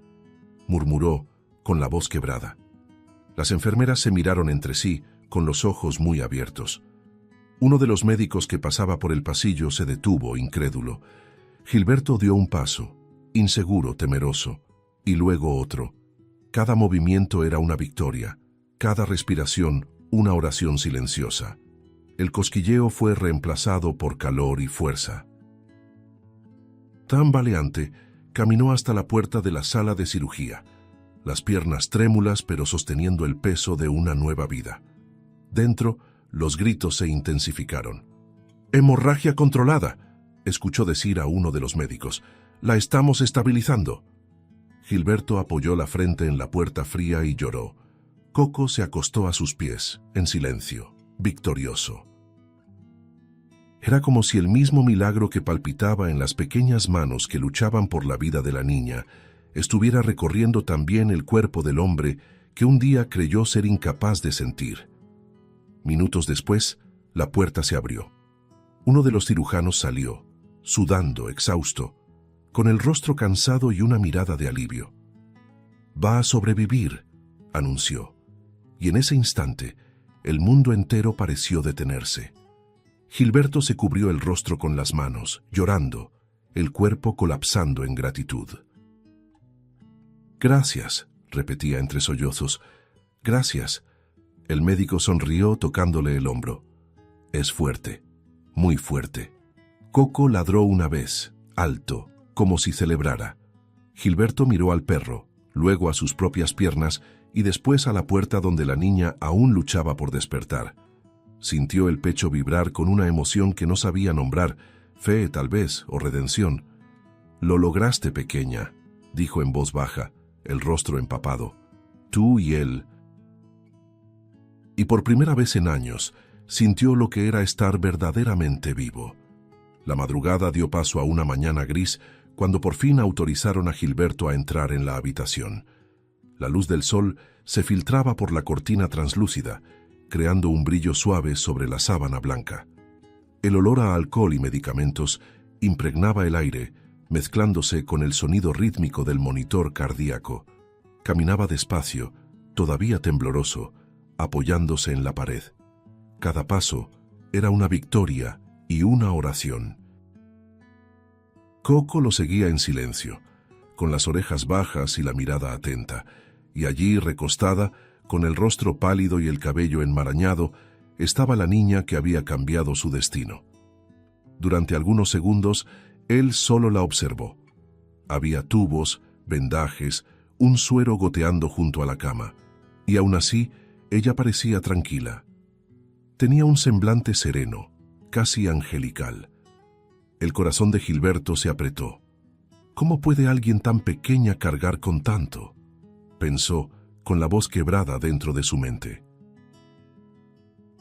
murmuró, con la voz quebrada. Las enfermeras se miraron entre sí, con los ojos muy abiertos. Uno de los médicos que pasaba por el pasillo se detuvo, incrédulo. Gilberto dio un paso, inseguro, temeroso, y luego otro. Cada movimiento era una victoria, cada respiración una oración silenciosa. El cosquilleo fue reemplazado por calor y fuerza. Tambaleante, caminó hasta la puerta de la sala de cirugía, las piernas trémulas pero sosteniendo el peso de una nueva vida. Dentro, los gritos se intensificaron. «Hemorragia controlada», escuchó decir a uno de los médicos. «La estamos estabilizando». Gilberto apoyó la frente en la puerta fría y lloró. Coco se acostó a sus pies, en silencio, victorioso. Era como si el mismo milagro que palpitaba en las pequeñas manos que luchaban por la vida de la niña estuviera recorriendo también el cuerpo del hombre que un día creyó ser incapaz de sentir. Minutos después, la puerta se abrió. Uno de los cirujanos salió, sudando, exhausto, con el rostro cansado y una mirada de alivio. «Va a sobrevivir», anunció, y en ese instante el mundo entero pareció detenerse. Gilberto se cubrió el rostro con las manos, llorando, el cuerpo colapsando en gratitud. «Gracias», repetía entre sollozos. «Gracias». El médico sonrió tocándole el hombro. «Es fuerte, muy fuerte». Coco ladró una vez, alto, como si celebrara. Gilberto miró al perro, luego a sus propias piernas y después a la puerta donde la niña aún luchaba por despertar. Sintió el pecho vibrar con una emoción que no sabía nombrar, fe tal vez, o redención. Lo lograste, pequeña, dijo en voz baja, el rostro empapado. Tú y él. Y por primera vez en años, sintió lo que era estar verdaderamente vivo. La madrugada dio paso a una mañana gris cuando por fin autorizaron a Gilberto a entrar en la habitación. La luz del sol se filtraba por la cortina translúcida, creando un brillo suave sobre la sábana blanca. El olor a alcohol y medicamentos impregnaba el aire, mezclándose con el sonido rítmico del monitor cardíaco. Caminaba despacio, todavía tembloroso, apoyándose en la pared. Cada paso era una victoria y una oración. Coco lo seguía en silencio, con las orejas bajas y la mirada atenta, y allí, recostada, con el rostro pálido y el cabello enmarañado, estaba la niña que había cambiado su destino. Durante algunos segundos, él solo la observó. Había tubos, vendajes, un suero goteando junto a la cama, y aún así, ella parecía tranquila. Tenía un semblante sereno, casi angelical. El corazón de Gilberto se apretó. ¿Cómo puede alguien tan pequeña cargar con tanto?, pensó, con la voz quebrada dentro de su mente.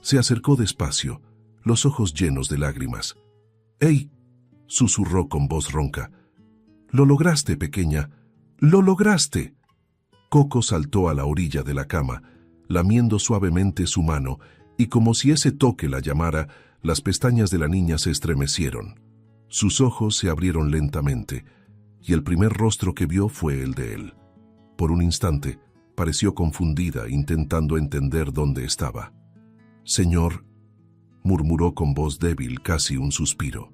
Se acercó despacio, los ojos llenos de lágrimas. «¡Ey!», susurró con voz ronca. «¡Lo lograste, pequeña! ¡Lo lograste!». Coco saltó a la orilla de la cama, lamiendo suavemente su mano, y como si ese toque la llamara, las pestañas de la niña se estremecieron. Sus ojos se abrieron lentamente, y el primer rostro que vio fue el de él. Por un instante, pareció confundida, intentando entender dónde estaba. «Señor», murmuró con voz débil, casi un suspiro.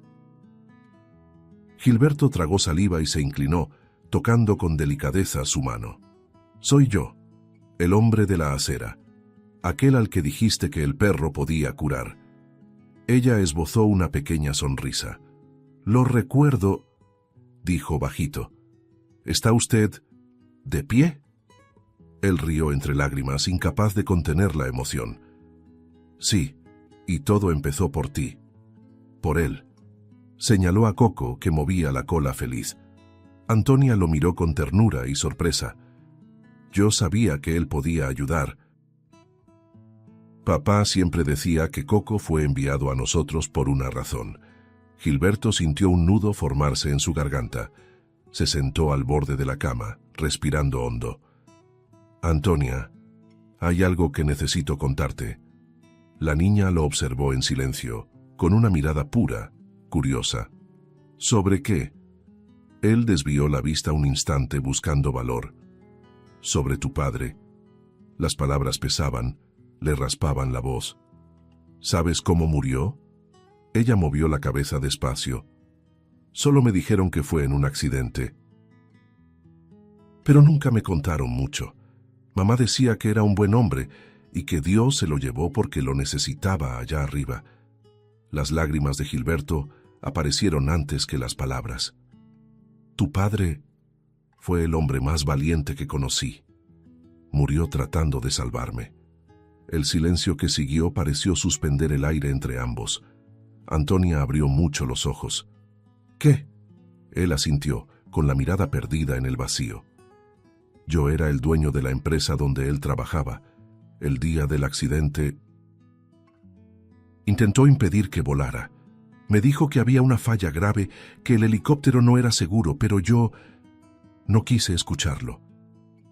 Gilberto tragó saliva y se inclinó, tocando con delicadeza su mano. «Soy yo, el hombre de la acera, aquel al que dijiste que el perro podía curar». Ella esbozó una pequeña sonrisa. «Lo recuerdo», dijo bajito. «¿Está usted de pie?». Él rió entre lágrimas, incapaz de contener la emoción. «Sí, y todo empezó por ti. Por él». Señaló a Coco, que movía la cola feliz. Antonia lo miró con ternura y sorpresa. «Yo sabía que él podía ayudar». Papá siempre decía que Coco fue enviado a nosotros por una razón. Gilberto sintió un nudo formarse en su garganta. Se sentó al borde de la cama, respirando hondo. «Antonia, hay algo que necesito contarte». La niña lo observó en silencio, con una mirada pura, curiosa. «¿Sobre qué?». Él desvió la vista un instante buscando valor. «Sobre tu padre». Las palabras pesaban, le raspaban la voz. «¿Sabes cómo murió?». Ella movió la cabeza despacio. «Solo me dijeron que fue en un accidente. Pero nunca me contaron mucho. Mamá decía que era un buen hombre y que Dios se lo llevó porque lo necesitaba allá arriba». Las lágrimas de Gilberto aparecieron antes que las palabras. «Tu padre fue el hombre más valiente que conocí. Murió tratando de salvarme». El silencio que siguió pareció suspender el aire entre ambos. Antonia abrió mucho los ojos. «¿Qué?». Él asintió, con la mirada perdida en el vacío. «Yo era el dueño de la empresa donde él trabajaba. El día del accidente intentó impedir que volara. Me dijo que había una falla grave, que el helicóptero no era seguro, pero yo no quise escucharlo.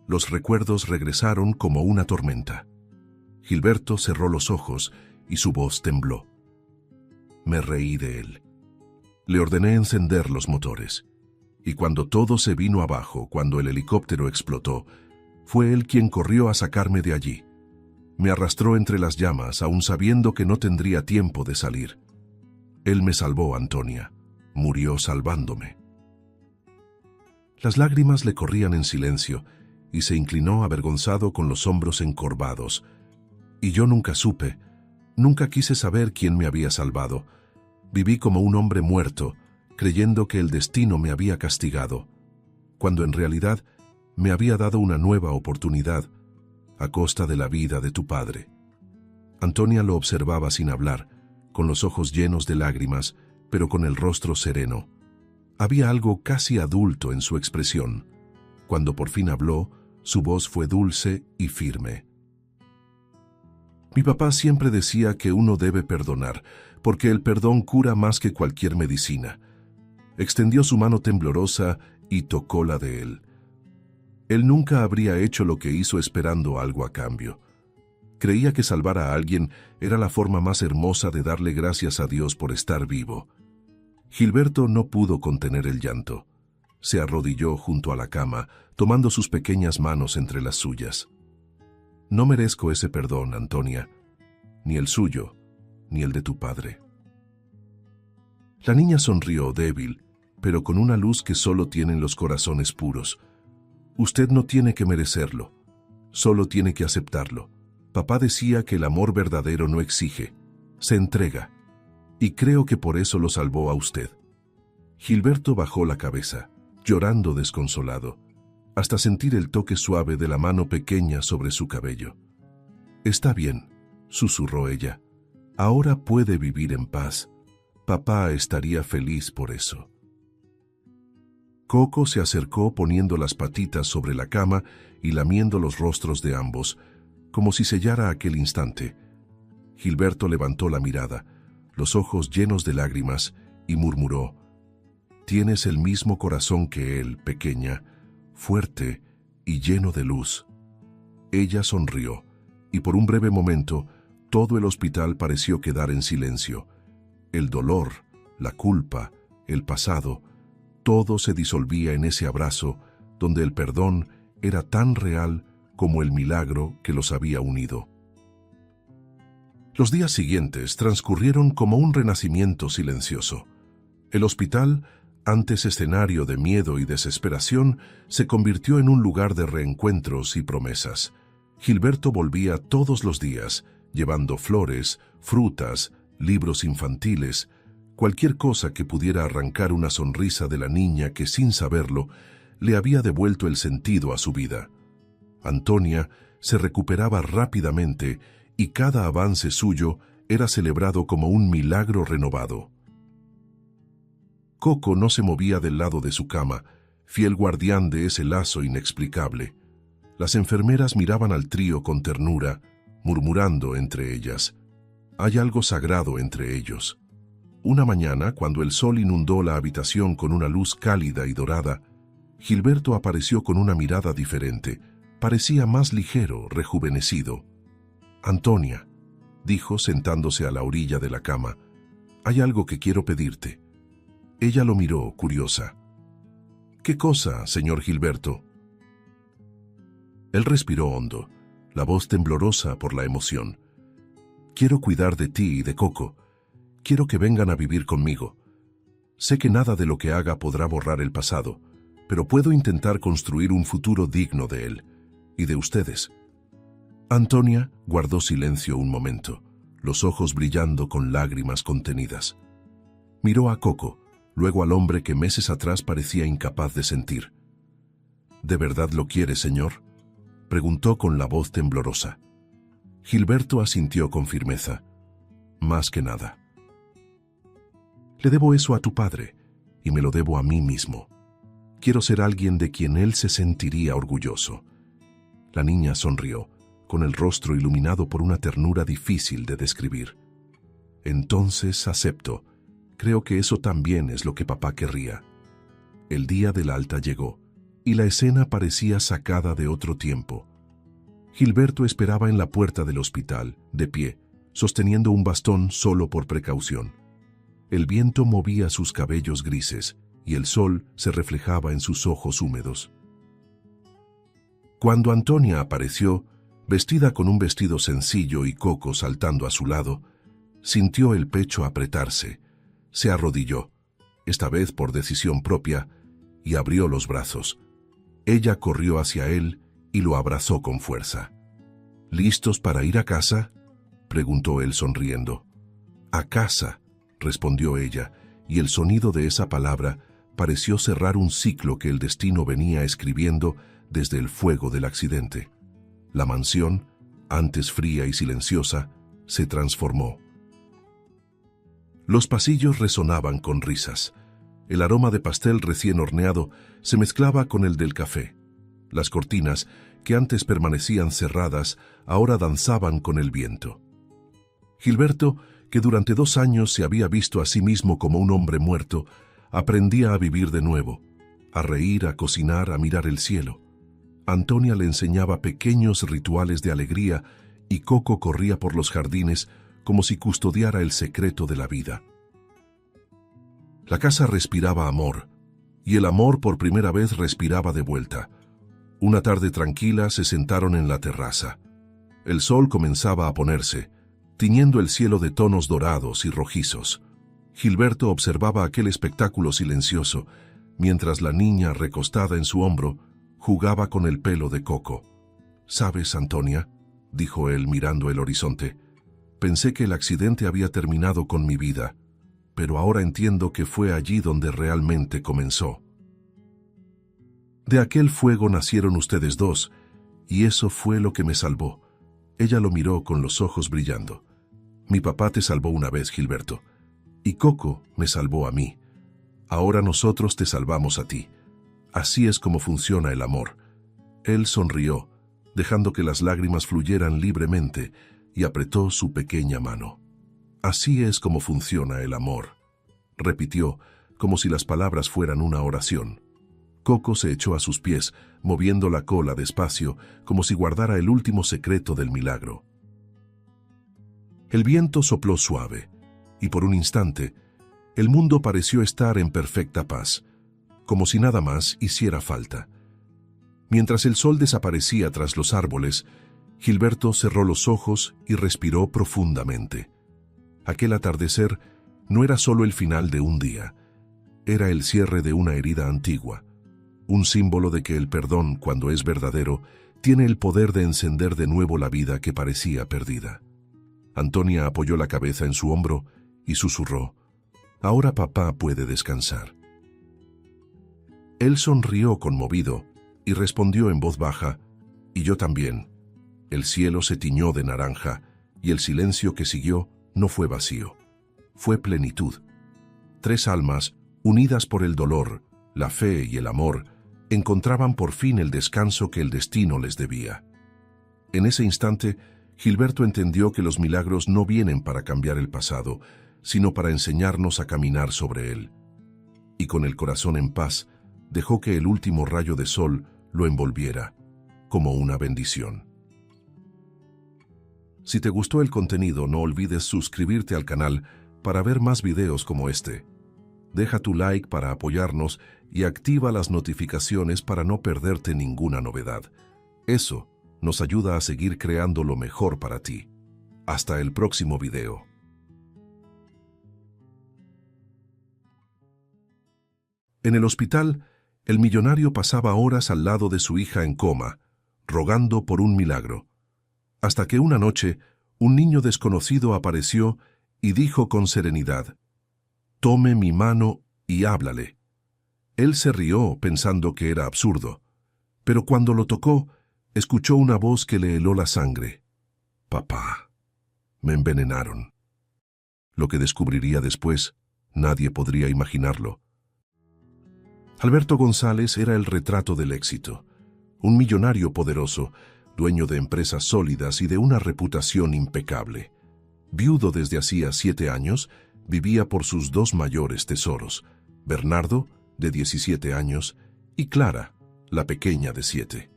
Los recuerdos regresaron como una tormenta». Gilberto cerró los ojos y su voz tembló. Me reí de él. Le ordené encender los motores. Y cuando todo se vino abajo, cuando el helicóptero explotó, fue él quien corrió a sacarme de allí. Me arrastró entre las llamas, aun sabiendo que no tendría tiempo de salir. Él me salvó, Antonia. Murió salvándome». Las lágrimas le corrían en silencio y se inclinó avergonzado con los hombros encorvados. «Y yo nunca supe, nunca quise saber quién me había salvado. Viví como un hombre muerto, creyendo que el destino me había castigado, cuando en realidad me había dado una nueva oportunidad, a costa de la vida de tu padre». Antonia lo observaba sin hablar, con los ojos llenos de lágrimas, pero con el rostro sereno. Había algo casi adulto en su expresión. Cuando por fin habló, su voz fue dulce y firme. Mi papá siempre decía que uno debe perdonar, porque el perdón cura más que cualquier medicina. Extendió su mano temblorosa y tocó la de él. Él nunca habría hecho lo que hizo esperando algo a cambio. Creía que salvar a alguien era la forma más hermosa de darle gracias a Dios por estar vivo. Gilberto no pudo contener el llanto. Se arrodilló junto a la cama, tomando sus pequeñas manos entre las suyas. No merezco ese perdón, Antonia, ni el suyo, ni el de tu padre. La niña sonrió débil, pero con una luz que solo tienen los corazones puros. Usted no tiene que merecerlo, solo tiene que aceptarlo. Papá decía que el amor verdadero no exige, se entrega, y creo que por eso lo salvó a usted. Gilberto bajó la cabeza, llorando desconsolado, hasta sentir el toque suave de la mano pequeña sobre su cabello. Está bien, susurró ella. Ahora puede vivir en paz. Papá estaría feliz por eso. Coco se acercó poniendo las patitas sobre la cama y lamiendo los rostros de ambos, como si sellara aquel instante. Gilberto levantó la mirada, los ojos llenos de lágrimas, y murmuró: «Tienes el mismo corazón que él, pequeña, fuerte y lleno de luz». Ella sonrió, y por un breve momento todo el hospital pareció quedar en silencio. El dolor, la culpa, el pasado, todo se disolvía en ese abrazo donde el perdón era tan real como el milagro que los había unido. Los días siguientes transcurrieron como un renacimiento silencioso. El hospital, antes escenario de miedo y desesperación, se convirtió en un lugar de reencuentros y promesas. Gilberto volvía todos los días, llevando flores, frutas, libros infantiles, cualquier cosa que pudiera arrancar una sonrisa de la niña que, sin saberlo, le había devuelto el sentido a su vida. Antonia se recuperaba rápidamente y cada avance suyo era celebrado como un milagro renovado. Coco no se movía del lado de su cama, fiel guardián de ese lazo inexplicable. Las enfermeras miraban al trío con ternura, murmurando entre ellas: «Hay algo sagrado entre ellos». Una mañana, cuando el sol inundó la habitación con una luz cálida y dorada, Gilberto apareció con una mirada diferente. Parecía más ligero, rejuvenecido. «Antonia», dijo sentándose a la orilla de la cama, «hay algo que quiero pedirte». Ella lo miró, curiosa. «¿Qué cosa, señor Gilberto?» Él respiró hondo, la voz temblorosa por la emoción. «Quiero cuidar de ti y de Coco. Quiero que vengan a vivir conmigo. Sé que nada de lo que haga podrá borrar el pasado, pero puedo intentar construir un futuro digno de él y de ustedes». Antonia guardó silencio un momento, los ojos brillando con lágrimas contenidas. Miró a Coco, luego al hombre que meses atrás parecía incapaz de sentir. «¿De verdad lo quiere, señor?», preguntó con la voz temblorosa. Gilberto asintió con firmeza. «Más que nada. Le debo eso a tu padre, y me lo debo a mí mismo. Quiero ser alguien de quien él se sentiría orgulloso». La niña sonrió, con el rostro iluminado por una ternura difícil de describir. «Entonces acepto. Creo que eso también es lo que papá querría». El día del alta llegó, y la escena parecía sacada de otro tiempo. Gilberto esperaba en la puerta del hospital, de pie, sosteniendo un bastón solo por precaución. El viento movía sus cabellos grises, y el sol se reflejaba en sus ojos húmedos. Cuando Antonia apareció, vestida con un vestido sencillo y Coco saltando a su lado, sintió el pecho apretarse, se arrodilló, esta vez por decisión propia, y abrió los brazos. Ella corrió hacia él y lo abrazó con fuerza. «¿Listos para ir a casa?», preguntó él sonriendo. «A casa», respondió ella, y el sonido de esa palabra pareció cerrar un ciclo que el destino venía escribiendo desde el fuego del accidente. La mansión, antes fría y silenciosa, se transformó. Los pasillos resonaban con risas. El aroma de pastel recién horneado se mezclaba con el del café. Las cortinas, que antes permanecían cerradas, ahora danzaban con el viento. Gilberto, que durante 2 años se había visto a sí mismo como un hombre muerto, aprendía a vivir de nuevo, a reír, a cocinar, a mirar el cielo. Antonia le enseñaba pequeños rituales de alegría y Coco corría por los jardines como si custodiara el secreto de la vida. La casa respiraba amor, y el amor por primera vez respiraba de vuelta. Una tarde tranquila se sentaron en la terraza. El sol comenzaba a ponerse, tiñendo el cielo de tonos dorados y rojizos. Gilberto observaba aquel espectáculo silencioso, mientras la niña, recostada en su hombro, jugaba con el pelo de Coco. «¿Sabes, Antonia?», dijo él mirando el horizonte. «Pensé que el accidente había terminado con mi vida, pero ahora entiendo que fue allí donde realmente comenzó. De aquel fuego nacieron ustedes dos, y eso fue lo que me salvó». Ella lo miró con los ojos brillando. «Mi papá te salvó una vez, Gilberto, y Coco me salvó a mí. Ahora nosotros te salvamos a ti. Así es como funciona el amor». Él sonrió, dejando que las lágrimas fluyeran libremente, y apretó su pequeña mano. «Así es como funciona el amor», repitió, como si las palabras fueran una oración. Coco se echó a sus pies, moviendo la cola despacio, como si guardara el último secreto del milagro. El viento sopló suave, y por un instante, el mundo pareció estar en perfecta paz, como si nada más hiciera falta. Mientras el sol desaparecía tras los árboles, Gilberto cerró los ojos y respiró profundamente. Aquel atardecer no era solo el final de un día, era el cierre de una herida antigua, un símbolo de que el perdón, cuando es verdadero, tiene el poder de encender de nuevo la vida que parecía perdida. Antonia apoyó la cabeza en su hombro y susurró: «Ahora papá puede descansar». Él sonrió conmovido y respondió en voz baja: «Y yo también». El cielo se tiñó de naranja y el silencio que siguió no fue vacío, fue plenitud. 3 almas, unidas por el dolor, la fe y el amor, encontraban por fin el descanso que el destino les debía. En ese instante, Gilberto entendió que los milagros no vienen para cambiar el pasado, sino para enseñarnos a caminar sobre él. Y con el corazón en paz, dejó que el último rayo de sol lo envolviera, como una bendición. Si te gustó el contenido, no olvides suscribirte al canal para ver más videos como este. Deja tu like para apoyarnos y activa las notificaciones para no perderte ninguna novedad. Eso nos ayuda a seguir creando lo mejor para ti. Hasta el próximo video. En el hospital, el millonario pasaba horas al lado de su hija en coma, rogando por un milagro. Hasta que una noche, un niño desconocido apareció y dijo con serenidad: «Tome mi mano y háblale». Él se rió pensando que era absurdo, pero cuando lo tocó, escuchó una voz que le heló la sangre. «Papá, me envenenaron». Lo que descubriría después, nadie podría imaginarlo. Alberto González era el retrato del éxito, un millonario poderoso, dueño de empresas sólidas y de una reputación impecable. Viudo desde hacía 7 años, vivía por sus 2 mayores tesoros, Bernardo, de 17 años, y Clara, la pequeña de 7.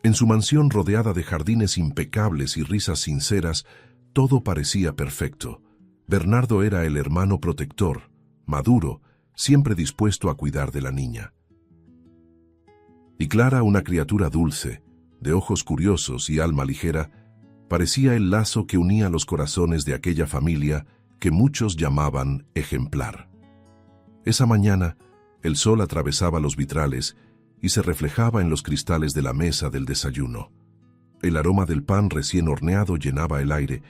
En su mansión rodeada de jardines impecables y risas sinceras, todo parecía perfecto. Bernardo era el hermano protector, maduro, siempre dispuesto a cuidar de la niña. Y Clara, una criatura dulce, de ojos curiosos y alma ligera, parecía el lazo que unía los corazones de aquella familia que muchos llamaban ejemplar. Esa mañana, el sol atravesaba los vitrales y se reflejaba en los cristales de la mesa del desayuno. El aroma del pan recién horneado llenaba el aire,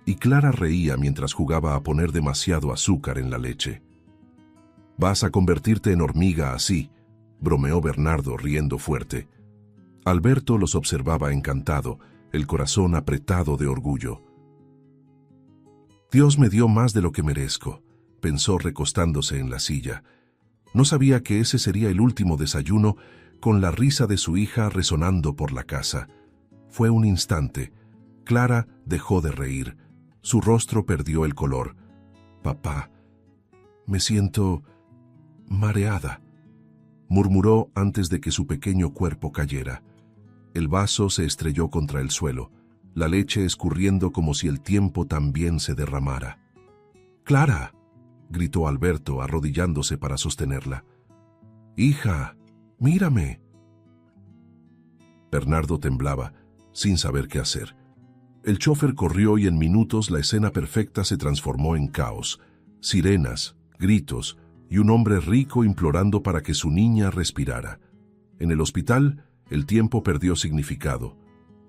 y Clara reía mientras jugaba a poner demasiado azúcar en la leche. «Vas a convertirte en hormiga así», bromeó Bernardo riendo fuerte. Alberto los observaba encantado, el corazón apretado de orgullo. «Dios me dio más de lo que merezco», pensó recostándose en la silla. No sabía que ese sería el último desayuno, con la risa de su hija resonando por la casa. Fue un instante. Clara dejó de reír. Su rostro perdió el color. «Papá, me siento mareada», murmuró antes de que su pequeño cuerpo cayera. El vaso se estrelló contra el suelo, la leche escurriendo como si el tiempo también se derramara. «¡Clara!», gritó Alberto, arrodillándose para sostenerla. «Hija, mírame». Bernardo temblaba, sin saber qué hacer. El chófer corrió y en minutos la escena perfecta se transformó en caos. Sirenas, gritos y un hombre rico implorando para que su niña respirara. En el hospital, el tiempo perdió significado.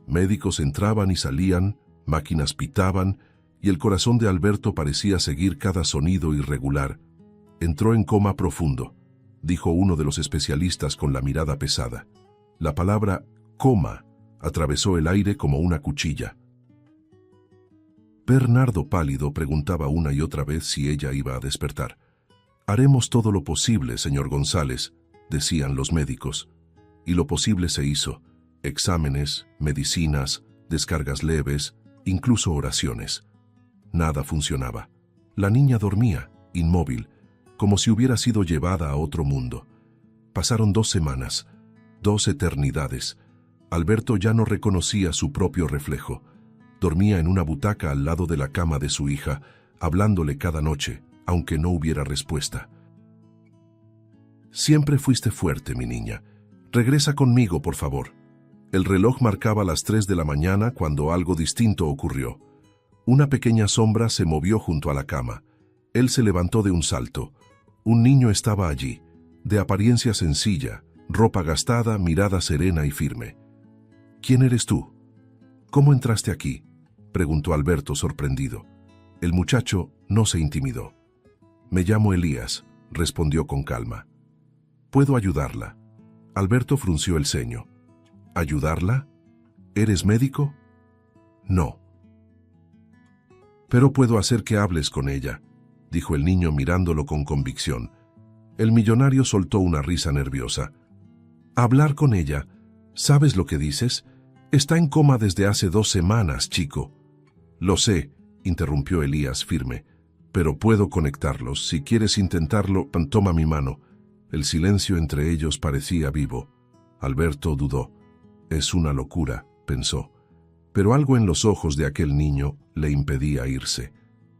Médicos entraban y salían, máquinas pitaban, y el corazón de Alberto parecía seguir cada sonido irregular. «Entró en coma profundo», dijo uno de los especialistas con la mirada pesada. La palabra «coma» atravesó el aire como una cuchilla. Bernardo, pálido, preguntaba una y otra vez si ella iba a despertar. «Haremos todo lo posible, señor González», decían los médicos. Y lo posible se hizo. Exámenes, medicinas, descargas leves, incluso oraciones. Nada funcionaba. La niña dormía, inmóvil, como si hubiera sido llevada a otro mundo. Pasaron 2 semanas, 2 eternidades. Alberto ya no reconocía su propio reflejo. Dormía en una butaca al lado de la cama de su hija, hablándole cada noche, aunque no hubiera respuesta. «Siempre fuiste fuerte, mi niña. Regresa conmigo, por favor». El reloj marcaba las 3 de la mañana cuando algo distinto ocurrió. Una pequeña sombra se movió junto a la cama. Él se levantó de un salto. Un niño estaba allí, de apariencia sencilla, ropa gastada, mirada serena y firme. «¿Quién eres tú? ¿Cómo entraste aquí?», preguntó Alberto sorprendido. El muchacho no se intimidó. «Me llamo Elías», respondió con calma. «¿Puedo ayudarla?». Alberto frunció el ceño. «¿Ayudarla? ¿Eres médico?». «No». «Pero puedo hacer que hables con ella», dijo el niño mirándolo con convicción. El millonario soltó una risa nerviosa. «¿Hablar con ella? ¿Sabes lo que dices? Está en coma desde hace 2 semanas, chico». «Lo sé», interrumpió Elías firme, «pero puedo conectarlos. Si quieres intentarlo, toma mi mano». El silencio entre ellos parecía vivo. Alberto dudó. «Es una locura», pensó. Pero algo en los ojos de aquel niño le impedía irse.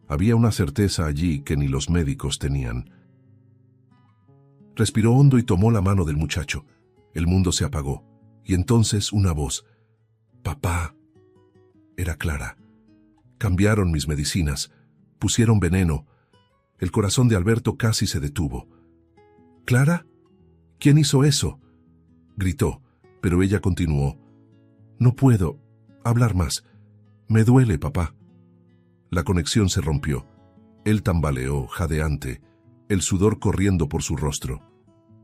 Había una certeza allí que ni los médicos tenían. Respiró hondo y tomó la mano del muchacho. El mundo se apagó. Y entonces una voz. «Papá». Era Clara. Cambiaron mis medicinas. Pusieron veneno. El corazón de Alberto casi se detuvo. «¿Clara? ¿Quién hizo eso?», gritó, pero ella continuó. «No puedo hablar más. Me duele, papá». La conexión se rompió. Él tambaleó, jadeante, el sudor corriendo por su rostro.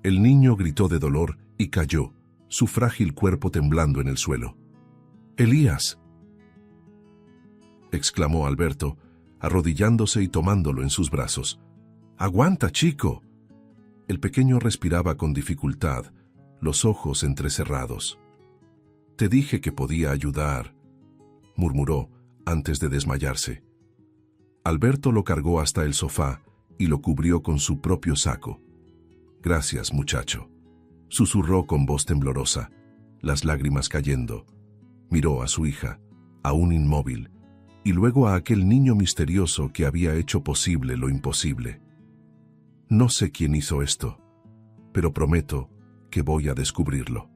El niño gritó de dolor y cayó, su frágil cuerpo temblando en el suelo. «Elías», exclamó Alberto, arrodillándose y tomándolo en sus brazos. «Aguanta, chico». El pequeño respiraba con dificultad, los ojos entrecerrados. «Te dije que podía ayudar», murmuró antes de desmayarse. Alberto lo cargó hasta el sofá y lo cubrió con su propio saco. «Gracias, muchacho», susurró con voz temblorosa, las lágrimas cayendo. Miró a su hija, aún inmóvil, y luego a aquel niño misterioso que había hecho posible lo imposible. «No sé quién hizo esto, pero prometo que voy a descubrirlo».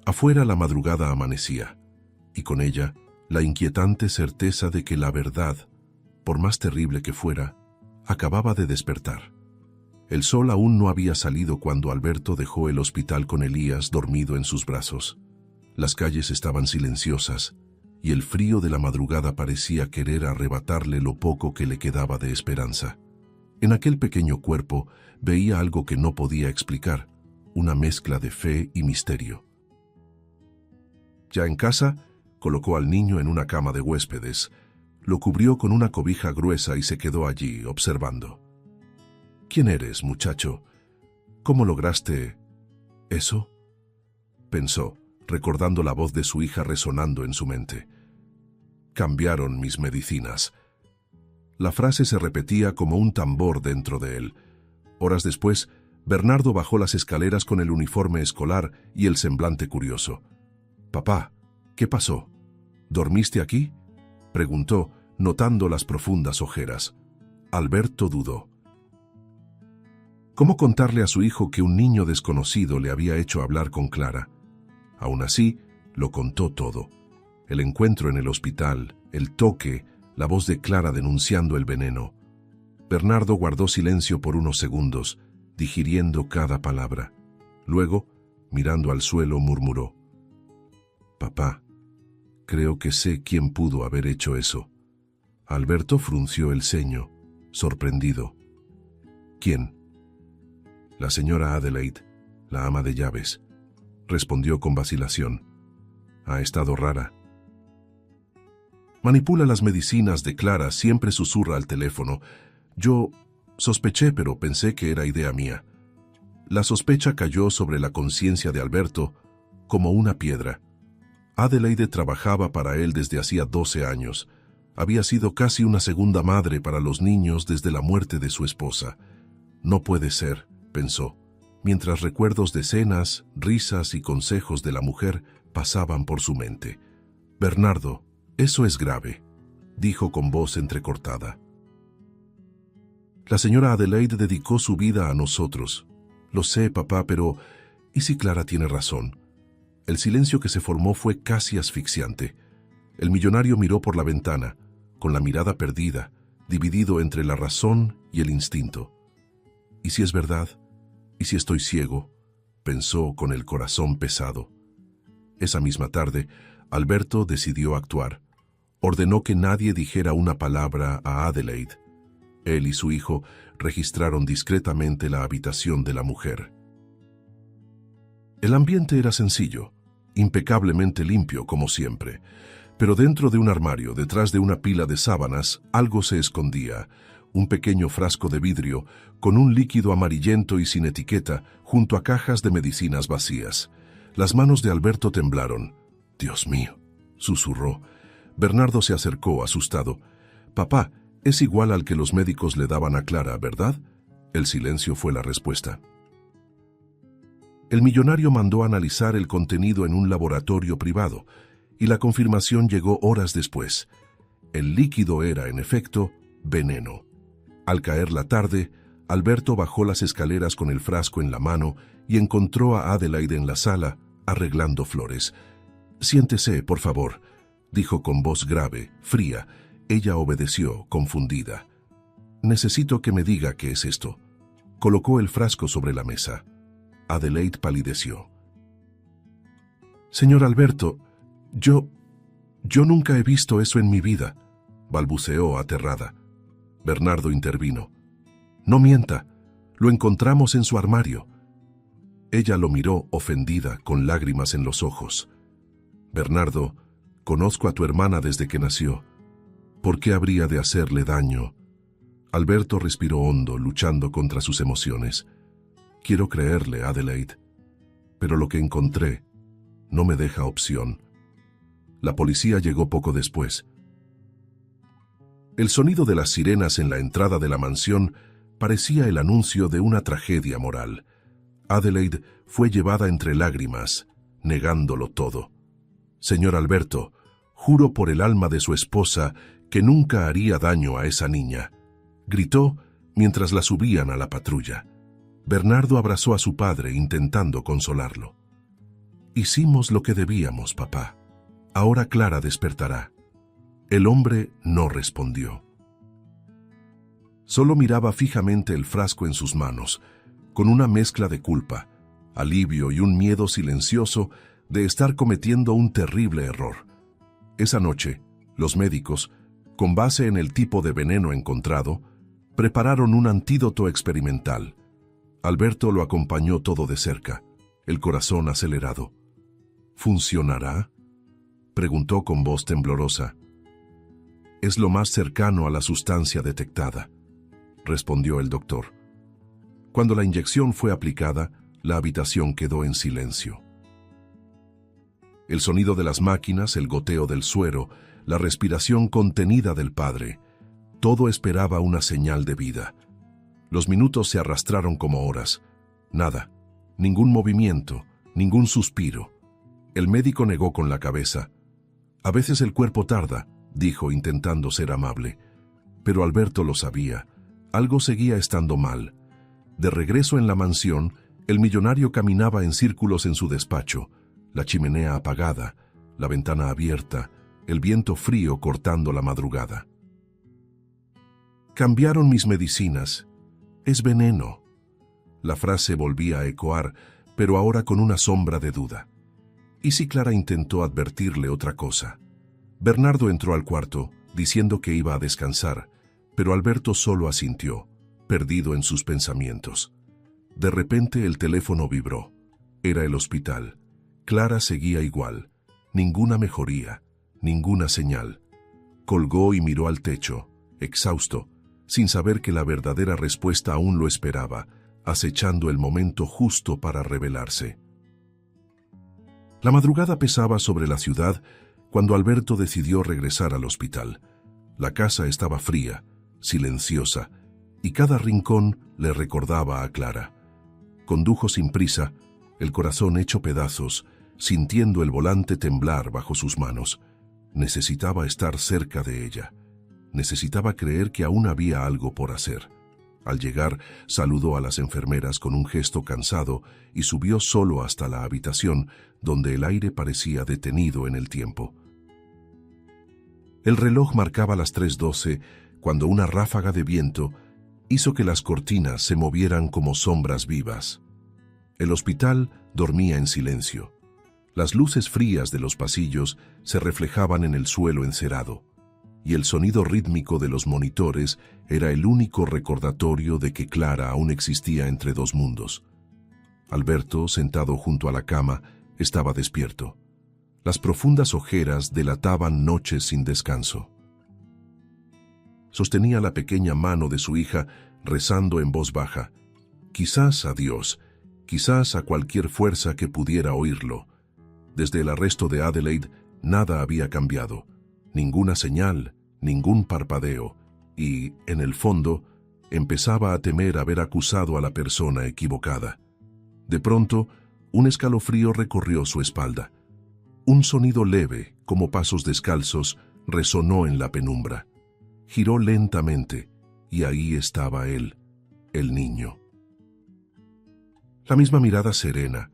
Afuera la madrugada amanecía, y con ella la inquietante certeza de que la verdad, por más terrible que fuera, acababa de despertar. El sol aún no había salido cuando Alberto dejó el hospital con Elías dormido en sus brazos. Las calles estaban silenciosas, y el frío de la madrugada parecía querer arrebatarle lo poco que le quedaba de esperanza. En aquel pequeño cuerpo veía algo que no podía explicar, una mezcla de fe y misterio. Ya en casa, colocó al niño en una cama de huéspedes, lo cubrió con una cobija gruesa y se quedó allí observando. ¿Quién eres, muchacho? ¿Cómo lograste eso? Pensó, recordando la voz de su hija resonando en su mente. Cambiaron mis medicinas. La frase se repetía como un tambor dentro de él. Horas después, Bernardo bajó las escaleras con el uniforme escolar y el semblante curioso. «Papá, ¿qué pasó? ¿Dormiste aquí?», preguntó, notando las profundas ojeras. Alberto dudó. ¿Cómo contarle a su hijo que un niño desconocido le había hecho hablar con Clara? Aún así, lo contó todo. El encuentro en el hospital, el toque, la voz de Clara denunciando el veneno. Bernardo guardó silencio por unos segundos, digiriendo cada palabra. Luego, mirando al suelo, murmuró: «Papá, creo que sé quién pudo haber hecho eso». Alberto frunció el ceño, sorprendido. «¿Quién?». «La señora Adelaide, la ama de llaves», respondió con vacilación. «Ha estado rara. Manipula las medicinas de Clara, siempre susurra al teléfono. Yo sospeché, pero pensé que era idea mía». La sospecha cayó sobre la conciencia de Alberto como una piedra. Adelaide trabajaba para él desde hacía 12 años. Había sido casi una segunda madre para los niños desde la muerte de su esposa. «No puede ser», pensó, mientras recuerdos de cenas, risas y consejos de la mujer pasaban por su mente. «Bernardo, eso es grave», dijo con voz entrecortada. «La señora Adelaide dedicó su vida a nosotros. Lo sé, papá, pero ¿y si Clara tiene razón?». El silencio que se formó fue casi asfixiante. El millonario miró por la ventana, con la mirada perdida, dividido entre la razón y el instinto. «¿Y si es verdad? ¿Y si estoy ciego?», pensó con el corazón pesado. Esa misma tarde, Alberto decidió actuar. Ordenó que nadie dijera una palabra a Adelaide. Él y su hijo registraron discretamente la habitación de la mujer. El ambiente era sencillo, impecablemente limpio como siempre, pero dentro de un armario, detrás de una pila de sábanas, algo se escondía: un pequeño frasco de vidrio con un líquido amarillento y sin etiqueta junto a cajas de medicinas vacías. Las manos de Alberto temblaron. «Dios mío», susurró. Bernardo se acercó, asustado. «Papá, es igual al que los médicos le daban a Clara, ¿verdad?». El silencio fue la respuesta. El millonario mandó analizar el contenido en un laboratorio privado, y la confirmación llegó horas después. El líquido era, en efecto, veneno. Al caer la tarde, Alberto bajó las escaleras con el frasco en la mano y encontró a Adelaide en la sala, arreglando flores. «Siéntese, por favor», dijo con voz grave, fría. Ella obedeció, confundida. «Necesito que me diga qué es esto». Colocó el frasco sobre la mesa. Adelaide palideció. «Señor Alberto, yo nunca he visto eso en mi vida», balbuceó aterrada. Bernardo intervino. «No mienta, lo encontramos en su armario». Ella lo miró ofendida, con lágrimas en los ojos. «Bernardo, conozco a tu hermana desde que nació. ¿Por qué habría de hacerle daño?». Alberto respiró hondo, luchando contra sus emociones. «Quiero creerle, Adelaide, pero lo que encontré no me deja opción». La policía llegó poco después. El sonido de las sirenas en la entrada de la mansión parecía el anuncio de una tragedia moral. Adelaide fue llevada entre lágrimas, negándolo todo. «Señor Alberto, juro por el alma de su esposa que nunca haría daño a esa niña», gritó mientras la subían a la patrulla. Bernardo abrazó a su padre intentando consolarlo. «Hicimos lo que debíamos, papá. Ahora Clara despertará». El hombre no respondió. Solo miraba fijamente el frasco en sus manos, con una mezcla de culpa, alivio y un miedo silencioso de estar cometiendo un terrible error. Esa noche, los médicos, con base en el tipo de veneno encontrado, prepararon un antídoto experimental. Alberto lo acompañó todo de cerca, el corazón acelerado. «¿Funcionará?», preguntó con voz temblorosa. «Es lo más cercano a la sustancia detectada», respondió el doctor. Cuando la inyección fue aplicada, la habitación quedó en silencio. El sonido de las máquinas, el goteo del suero, la respiración contenida del padre, todo esperaba una señal de vida. Los minutos se arrastraron como horas. Nada, ningún movimiento, ningún suspiro. El médico negó con la cabeza. A veces el cuerpo tarda, dijo intentando ser amable. Pero Alberto lo sabía. Algo seguía estando mal. De regreso en la mansión, el millonario caminaba en círculos en su despacho, la chimenea apagada, la ventana abierta, el viento frío cortando la madrugada. Cambiaron mis medicinas. Es veneno. La frase volvía a ecoar, pero ahora con una sombra de duda. ¿Y si Clara intentó advertirle otra cosa? Bernardo entró al cuarto, diciendo que iba a descansar, pero Alberto solo asintió, perdido en sus pensamientos. De repente el teléfono vibró. Era el hospital. Clara seguía igual. Ninguna mejoría, ninguna señal. Colgó y miró al techo, exhausto, sin saber que la verdadera respuesta aún lo esperaba, acechando el momento justo para revelarse. La madrugada pesaba sobre la ciudad cuando Alberto decidió regresar al hospital. La casa estaba fría, silenciosa, y cada rincón le recordaba a Clara. Condujo sin prisa, el corazón hecho pedazos, sintiendo el volante temblar bajo sus manos. Necesitaba estar cerca de ella. Necesitaba creer que aún había algo por hacer. Al llegar, saludó a las enfermeras con un gesto cansado y subió solo hasta la habitación, donde el aire parecía detenido en el tiempo. El reloj marcaba las 3:12 cuando una ráfaga de viento hizo que las cortinas se movieran como sombras vivas. El hospital dormía en silencio. Las luces frías de los pasillos se reflejaban en el suelo encerado, y el sonido rítmico de los monitores era el único recordatorio de que Clara aún existía entre dos mundos. Alberto, sentado junto a la cama, estaba despierto. Las profundas ojeras delataban noches sin descanso. Sostenía la pequeña mano de su hija, rezando en voz baja. Quizás a Dios, quizás a cualquier fuerza que pudiera oírlo. Desde el arresto de Adelaide, nada había cambiado. Ninguna señal, ningún parpadeo, y, en el fondo, empezaba a temer haber acusado a la persona equivocada. De pronto, un escalofrío recorrió su espalda. Un sonido leve, como pasos descalzos, resonó en la penumbra. Giró lentamente, y ahí estaba él, el niño. La misma mirada serena,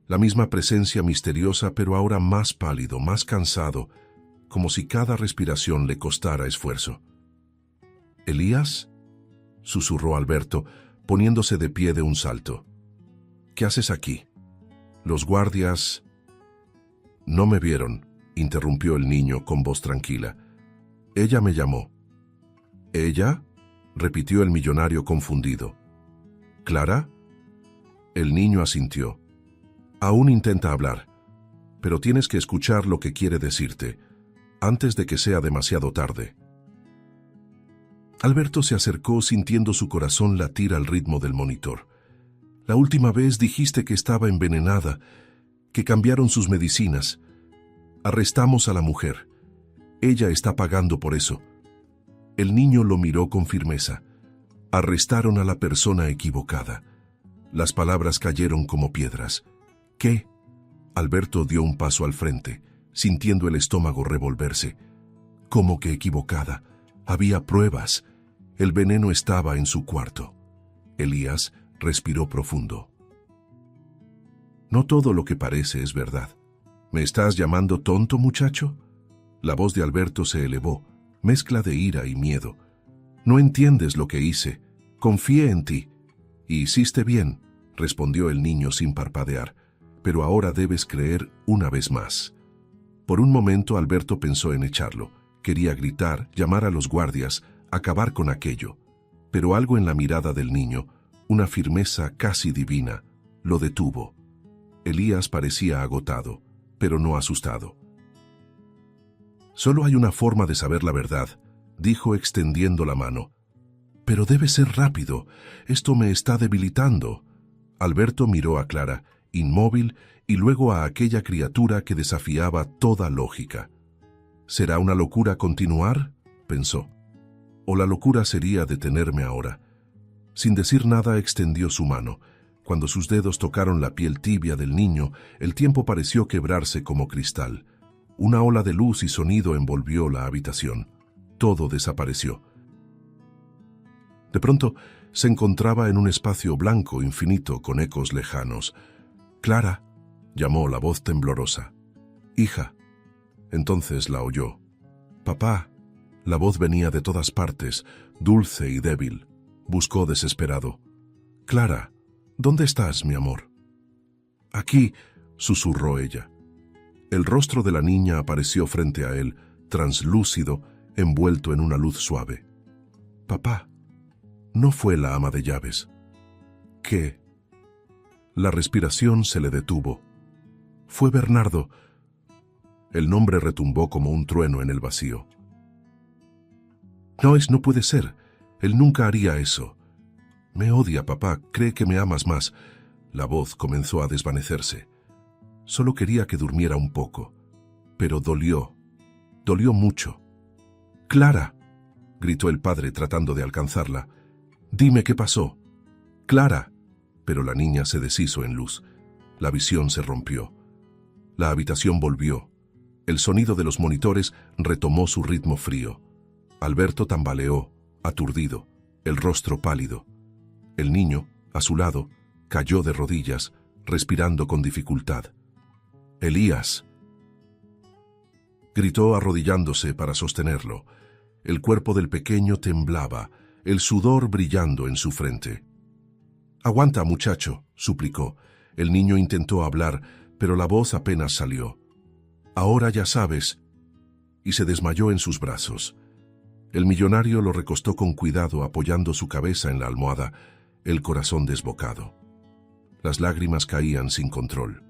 la misma presencia misteriosa, pero ahora más pálido, más cansado, como si cada respiración le costara esfuerzo. —¿Elías? —susurró Alberto, poniéndose de pie de un salto. —¿Qué haces aquí? Los guardias... —No me vieron —interrumpió el niño con voz tranquila. —Ella me llamó. —¿Ella? —repitió el millonario confundido. —¿Clara? El niño asintió. —Aún intenta hablar, pero tienes que escuchar lo que quiere decirte, antes de que sea demasiado tarde. Alberto se acercó sintiendo su corazón latir al ritmo del monitor. La última vez dijiste que estaba envenenada, que cambiaron sus medicinas. Arrestamos a la mujer. Ella está pagando por eso. El niño lo miró con firmeza. Arrestaron a la persona equivocada. Las palabras cayeron como piedras. ¿Qué? Alberto dio un paso al frente, sintiendo el estómago revolverse. ¿Cómo que equivocada? Había pruebas. El veneno estaba en su cuarto. Elías respiró profundo. No todo lo que parece es verdad. ¿Me estás llamando tonto, muchacho? La voz de Alberto se elevó, mezcla de ira y miedo. No entiendes lo que hice. Confié en ti. Y hiciste bien, respondió el niño sin parpadear. Pero ahora debes creer una vez más. Por un momento Alberto pensó en echarlo. Quería gritar, llamar a los guardias, acabar con aquello. Pero algo en la mirada del niño, una firmeza casi divina, lo detuvo. Elías parecía agotado, pero no asustado. Solo hay una forma de saber la verdad, dijo extendiendo la mano. Pero debe ser rápido. Esto me está debilitando. Alberto miró a Clara, inmóvil, y luego a aquella criatura que desafiaba toda lógica. ¿Será una locura continuar?, pensó. ¿O la locura sería detenerme ahora? Sin decir nada extendió su mano. Cuando sus dedos tocaron la piel tibia del niño, el tiempo pareció quebrarse como cristal. Una ola de luz y sonido envolvió la habitación. Todo desapareció. De pronto, se encontraba en un espacio blanco infinito con ecos lejanos. «Clara», llamó la voz temblorosa. «Hija». Entonces la oyó. «Papá». La voz venía de todas partes, dulce y débil. Buscó desesperado. «Clara, ¿dónde estás, mi amor?» «Aquí», susurró ella. El rostro de la niña apareció frente a él, translúcido, envuelto en una luz suave. «Papá, no fue la ama de llaves». «¿Qué?» La respiración se le detuvo. «Fue Bernardo». El nombre retumbó como un trueno en el vacío. No puede ser. Él nunca haría eso. Me odia, papá. Cree que me amas más». La voz comenzó a desvanecerse. «Solo quería que durmiera un poco. Pero dolió. Dolió mucho». «Clara», gritó el padre tratando de alcanzarla. «Dime qué pasó». «Clara». Pero la niña se deshizo en luz. La visión se rompió. La habitación volvió. El sonido de los monitores retomó su ritmo frío. Alberto tambaleó, aturdido, el rostro pálido. El niño, a su lado, cayó de rodillas, respirando con dificultad. «Elías», gritó arrodillándose para sostenerlo. El cuerpo del pequeño temblaba, el sudor brillando en su frente. «Aguanta, muchacho», suplicó. El niño intentó hablar, pero la voz apenas salió. «Ahora ya sabes», y se desmayó en sus brazos. El millonario lo recostó con cuidado apoyando su cabeza en la almohada, el corazón desbocado. Las lágrimas caían sin control.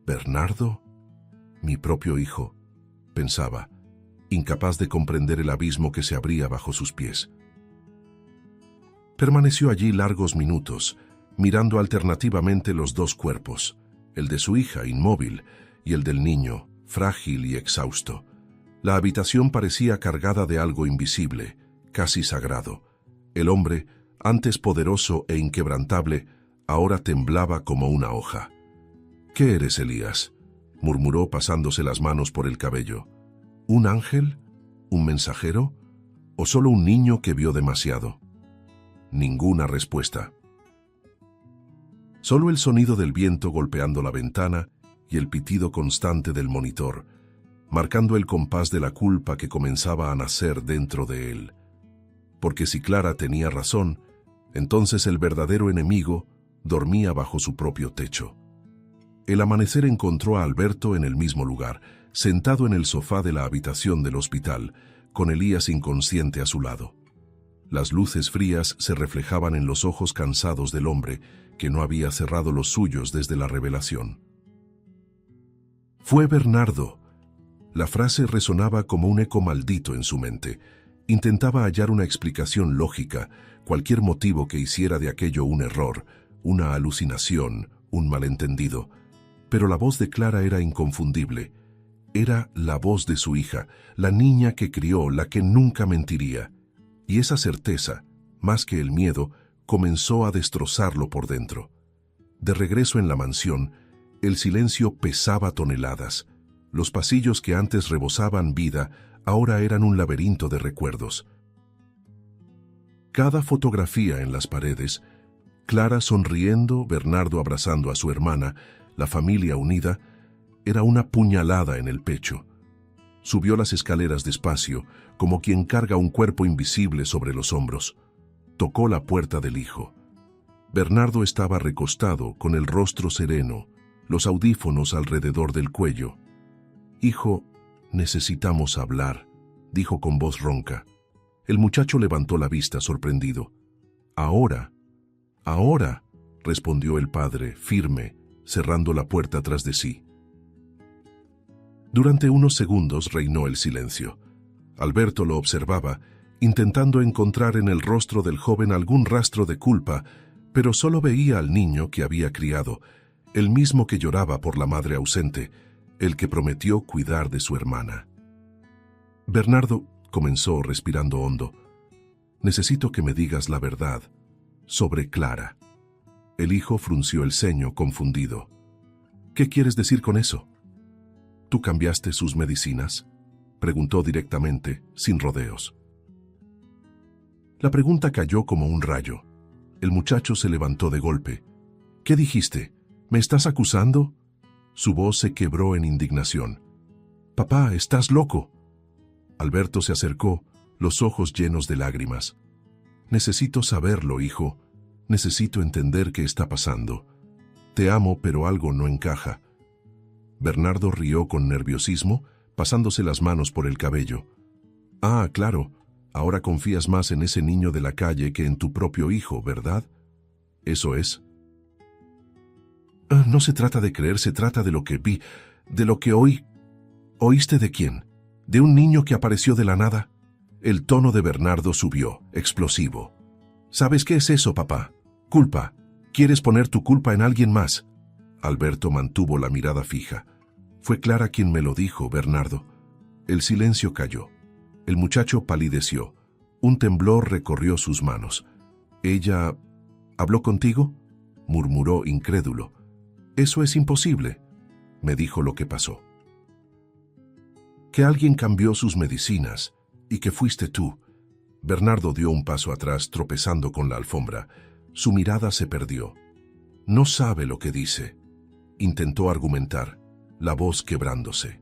«¿Bernardo? Mi propio hijo», pensaba, incapaz de comprender el abismo que se abría bajo sus pies. Permaneció allí largos minutos, mirando alternativamente los dos cuerpos, el de su hija inmóvil y el del niño, frágil y exhausto. La habitación parecía cargada de algo invisible, casi sagrado. El hombre, antes poderoso e inquebrantable, ahora temblaba como una hoja. «¿Qué eres, Elías?», murmuró pasándose las manos por el cabello. «¿Un ángel? ¿Un mensajero? ¿O solo un niño que vio demasiado?». Ninguna respuesta. Solo el sonido del viento golpeando la ventana y el pitido constante del monitor, marcando el compás de la culpa que comenzaba a nacer dentro de él. Porque si Clara tenía razón, entonces el verdadero enemigo dormía bajo su propio techo. El amanecer encontró a Alberto en el mismo lugar, sentado en el sofá de la habitación del hospital, con Elías inconsciente a su lado. Las luces frías se reflejaban en los ojos cansados del hombre, que no había cerrado los suyos desde la revelación. «Fue Bernardo». La frase resonaba como un eco maldito en su mente. Intentaba hallar una explicación lógica, cualquier motivo que hiciera de aquello un error, una alucinación, un malentendido. Pero la voz de Clara era inconfundible. Era la voz de su hija, la niña que crió, la que nunca mentiría. Y esa certeza, más que el miedo, comenzó a destrozarlo por dentro. De regreso en la mansión, el silencio pesaba toneladas. Los pasillos que antes rebosaban vida, ahora eran un laberinto de recuerdos. Cada fotografía en las paredes, Clara sonriendo, Bernardo abrazando a su hermana, la familia unida, era una puñalada en el pecho. Subió las escaleras despacio, como quien carga un cuerpo invisible sobre los hombros. Tocó la puerta del hijo. Bernardo estaba recostado, con el rostro sereno, los audífonos alrededor del cuello. «Hijo, necesitamos hablar», dijo con voz ronca. El muchacho levantó la vista sorprendido. «Ahora, ahora», respondió el padre, firme, cerrando la puerta tras de sí. Durante unos segundos reinó el silencio. Alberto lo observaba, intentando encontrar en el rostro del joven algún rastro de culpa, pero solo veía al niño que había criado, el mismo que lloraba por la madre ausente, el que prometió cuidar de su hermana. Bernardo, comenzó respirando hondo, necesito que me digas la verdad sobre Clara. El hijo frunció el ceño, confundido. ¿Qué quieres decir con eso? ¿Tú cambiaste sus medicinas?, preguntó directamente, sin rodeos. La pregunta cayó como un rayo. El muchacho se levantó de golpe. ¿Qué dijiste? ¿Me estás acusando? Su voz se quebró en indignación. Papá, estás loco. Alberto se acercó, los ojos llenos de lágrimas. Necesito saberlo, hijo. Necesito entender qué está pasando. Te amo, pero algo no encaja. Bernardo rió con nerviosismo, pasándose las manos por el cabello. Ah, claro, ahora confías más en ese niño de la calle que en tu propio hijo, ¿verdad? Eso es. No se trata de creer, se trata de lo que vi, de lo que oí. ¿Oíste de quién? ¿De un niño que apareció de la nada? El tono de Bernardo subió, explosivo. ¿Sabes qué es eso, papá? Culpa. ¿Quieres poner tu culpa en alguien más? Alberto mantuvo la mirada fija. Fue Clara quien me lo dijo, Bernardo. El silencio cayó. El muchacho palideció. Un temblor recorrió sus manos. ¿Ella habló contigo?, murmuró incrédulo. Eso es imposible. Me dijo lo que pasó. Que alguien cambió sus medicinas y que fuiste tú. Bernardo dio un paso atrás, tropezando con la alfombra. Su mirada se perdió. No sabe lo que dice. Intentó argumentar, la voz quebrándose.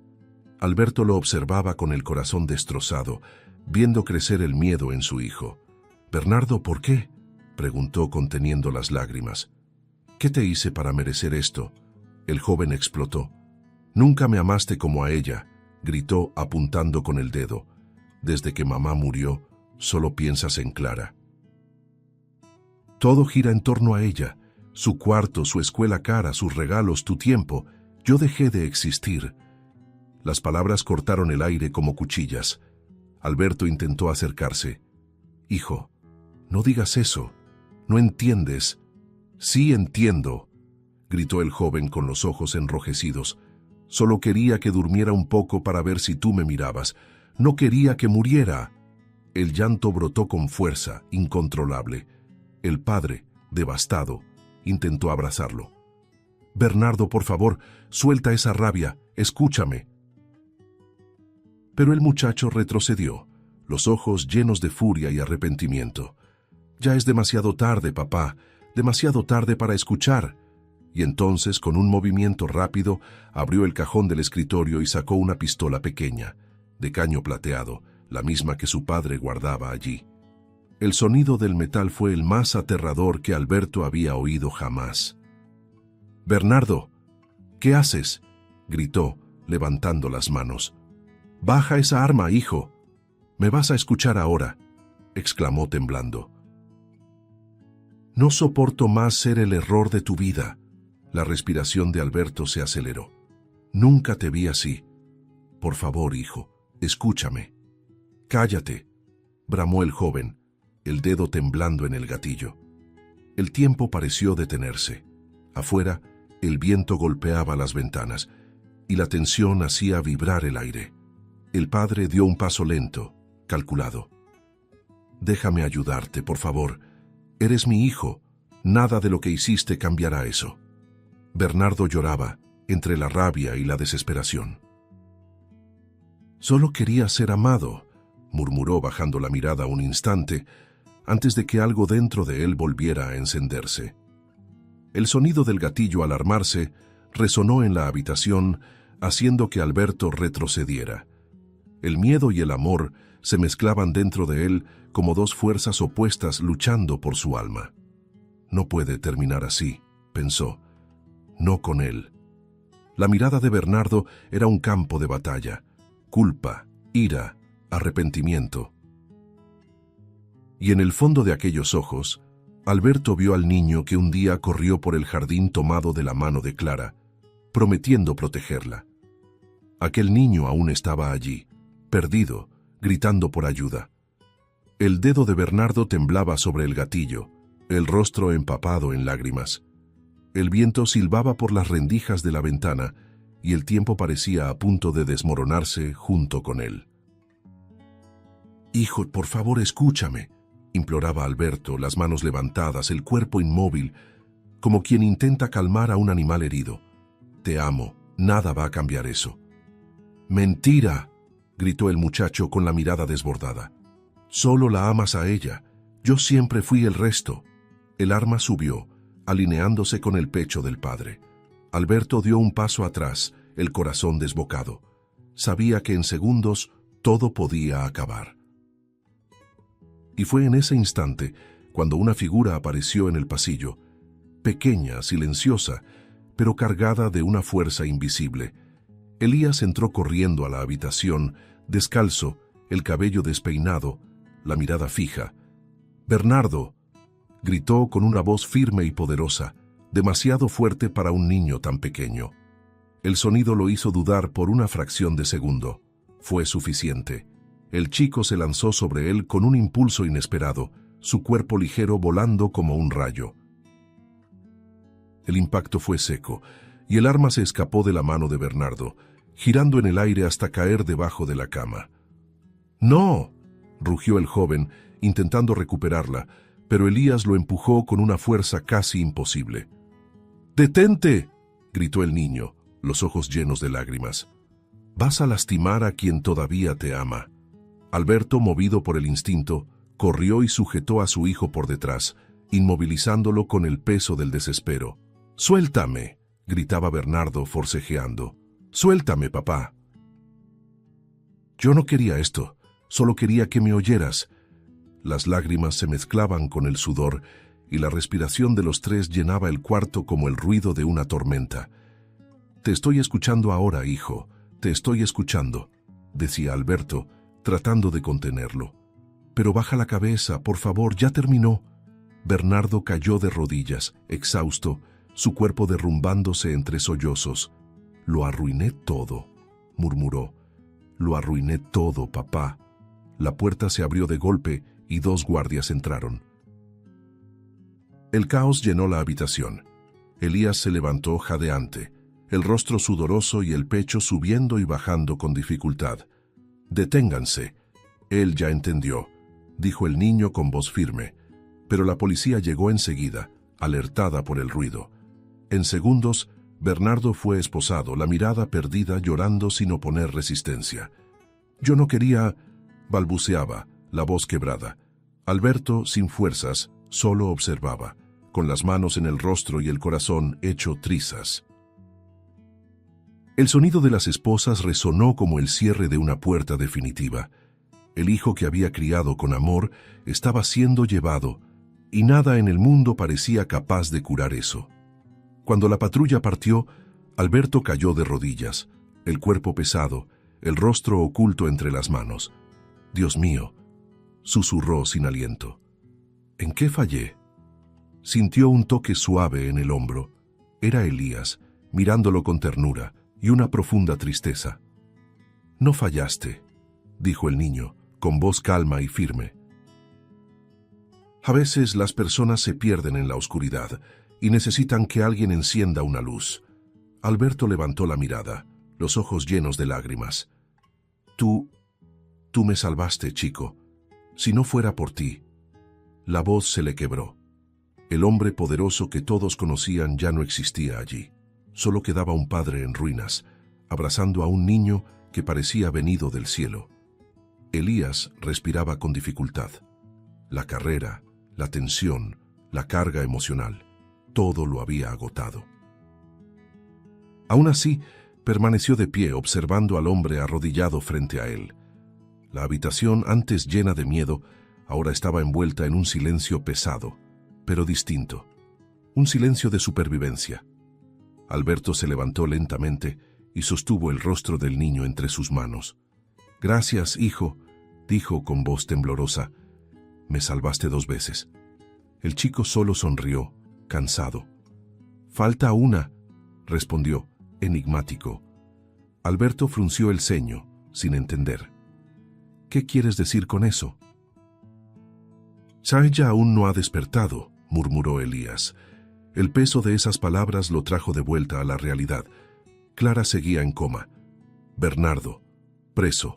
Alberto lo observaba con el corazón destrozado, viendo crecer el miedo en su hijo. «Bernardo, ¿por qué?», preguntó conteniendo las lágrimas. «¿Qué te hice para merecer esto?». El joven explotó. «Nunca me amaste como a ella», gritó apuntando con el dedo. «Desde que mamá murió, solo piensas en Clara. Todo gira en torno a ella, su cuarto, su escuela cara, sus regalos, tu tiempo. Yo dejé de existir». Las palabras cortaron el aire como cuchillas. Alberto intentó acercarse. «Hijo, no digas eso. No entiendes». «Sí entiendo», gritó el joven con los ojos enrojecidos. «Solo quería que durmiera un poco para ver si tú me mirabas. No quería que muriera». El llanto brotó con fuerza, incontrolable. El padre, devastado, intentó abrazarlo. «Bernardo, por favor, suelta esa rabia, escúchame». Pero el muchacho retrocedió, los ojos llenos de furia y arrepentimiento. «Ya es demasiado tarde, papá, demasiado tarde para escuchar». Y entonces, con un movimiento rápido, abrió el cajón del escritorio y sacó una pistola pequeña, de caño plateado, la misma que su padre guardaba allí. El sonido del metal fue el más aterrador que Alberto había oído jamás. «Bernardo, ¿qué haces?», gritó, levantando las manos. «Baja esa arma, hijo. Me vas a escuchar ahora», exclamó temblando. «No soporto más ser el error de tu vida». La respiración de Alberto se aceleró. «Nunca te vi así. Por favor, hijo, escúchame». «Cállate», bramó el joven, el dedo temblando en el gatillo. El tiempo pareció detenerse. Afuera, el viento golpeaba las ventanas y la tensión hacía vibrar el aire. El padre dio un paso lento, calculado. «Déjame ayudarte, por favor. Eres mi hijo. Nada de lo que hiciste cambiará eso». Bernardo lloraba, entre la rabia y la desesperación. «Solo quería ser amado», murmuró bajando la mirada un instante, antes de que algo dentro de él volviera a encenderse. El sonido del gatillo al armarse resonó en la habitación, haciendo que Alberto retrocediera. El miedo y el amor se mezclaban dentro de él como dos fuerzas opuestas luchando por su alma. «No puede terminar así», pensó. «No con él». La mirada de Bernardo era un campo de batalla. Culpa, ira, arrepentimiento. Y en el fondo de aquellos ojos, Alberto vio al niño que un día corrió por el jardín tomado de la mano de Clara, prometiendo protegerla. Aquel niño aún estaba allí, perdido, gritando por ayuda. El dedo de Bernardo temblaba sobre el gatillo, el rostro empapado en lágrimas. El viento silbaba por las rendijas de la ventana y el tiempo parecía a punto de desmoronarse junto con él. «Hijo, por favor, escúchame», imploraba Alberto, las manos levantadas, el cuerpo inmóvil, como quien intenta calmar a un animal herido. «Te amo, nada va a cambiar eso». «Mentira», gritó el muchacho con la mirada desbordada. «Solo la amas a ella. Yo siempre fui el resto». El arma subió, alineándose con el pecho del padre. Alberto dio un paso atrás, el corazón desbocado. Sabía que en segundos todo podía acabar. Y fue en ese instante cuando una figura apareció en el pasillo, pequeña, silenciosa, pero cargada de una fuerza invisible. Elías entró corriendo a la habitación, descalzo, el cabello despeinado, la mirada fija. «Bernardo», gritó con una voz firme y poderosa, demasiado fuerte para un niño tan pequeño. El sonido lo hizo dudar por una fracción de segundo. Fue suficiente. El chico se lanzó sobre él con un impulso inesperado, su cuerpo ligero volando como un rayo. El impacto fue seco, y el arma se escapó de la mano de Bernardo, girando en el aire hasta caer debajo de la cama. «¡No!», rugió el joven, intentando recuperarla, pero Elías lo empujó con una fuerza casi imposible. «¡Detente!», gritó el niño, los ojos llenos de lágrimas. «Vas a lastimar a quien todavía te ama». Alberto, movido por el instinto, corrió y sujetó a su hijo por detrás, inmovilizándolo con el peso del desespero. «¡Suéltame!», gritaba Bernardo forcejeando. «¡Suéltame, papá!». «Yo no quería esto, solo quería que me oyeras». Las lágrimas se mezclaban con el sudor y la respiración de los tres llenaba el cuarto como el ruido de una tormenta. «Te estoy escuchando ahora, hijo, te estoy escuchando», decía Alberto, tratando de contenerlo. «Pero baja la cabeza, por favor, ya terminó». Bernardo cayó de rodillas, exhausto, su cuerpo derrumbándose entre sollozos. «Lo arruiné todo», murmuró. «Lo arruiné todo, papá». La puerta se abrió de golpe y 2 guardias entraron. El caos llenó la habitación. Elías se levantó jadeante, el rostro sudoroso y el pecho subiendo y bajando con dificultad. «Deténganse». «Él ya entendió», dijo el niño con voz firme, pero la policía llegó enseguida, alertada por el ruido. En segundos, Bernardo fue esposado, la mirada perdida, llorando sin oponer resistencia. «Yo no quería», balbuceaba, la voz quebrada. Alberto, sin fuerzas, solo observaba, con las manos en el rostro y el corazón hecho trizas. El sonido de las esposas resonó como el cierre de una puerta definitiva. El hijo que había criado con amor estaba siendo llevado, y nada en el mundo parecía capaz de curar eso. Cuando la patrulla partió, Alberto cayó de rodillas, el cuerpo pesado, el rostro oculto entre las manos. «Dios mío», susurró sin aliento. «¿En qué fallé?». Sintió un toque suave en el hombro. Era Elías, mirándolo con ternura y una profunda tristeza. «No fallaste», dijo el niño, con voz calma y firme. «A veces las personas se pierden en la oscuridad y necesitan que alguien encienda una luz». Alberto levantó la mirada, los ojos llenos de lágrimas. Tú me salvaste, chico. Si no fuera por ti». La voz se le quebró. El hombre poderoso que todos conocían ya no existía allí. Solo quedaba un padre en ruinas, abrazando a un niño que parecía venido del cielo. Elías respiraba con dificultad. La carrera, la tensión, la carga emocional, todo lo había agotado. Aún así, permaneció de pie observando al hombre arrodillado frente a él. La habitación, antes llena de miedo, ahora estaba envuelta en un silencio pesado, pero distinto. Un silencio de supervivencia. Alberto se levantó lentamente y sostuvo el rostro del niño entre sus manos. «Gracias, hijo», dijo con voz temblorosa. «Me salvaste 2 veces». El chico solo sonrió, cansado. «Falta una», respondió, enigmático. Alberto frunció el ceño, sin entender. «¿Qué quieres decir con eso?». Ella aún no ha despertado, murmuró Elías. El peso de esas palabras lo trajo de vuelta a la realidad. Clara seguía en coma. Bernardo, preso.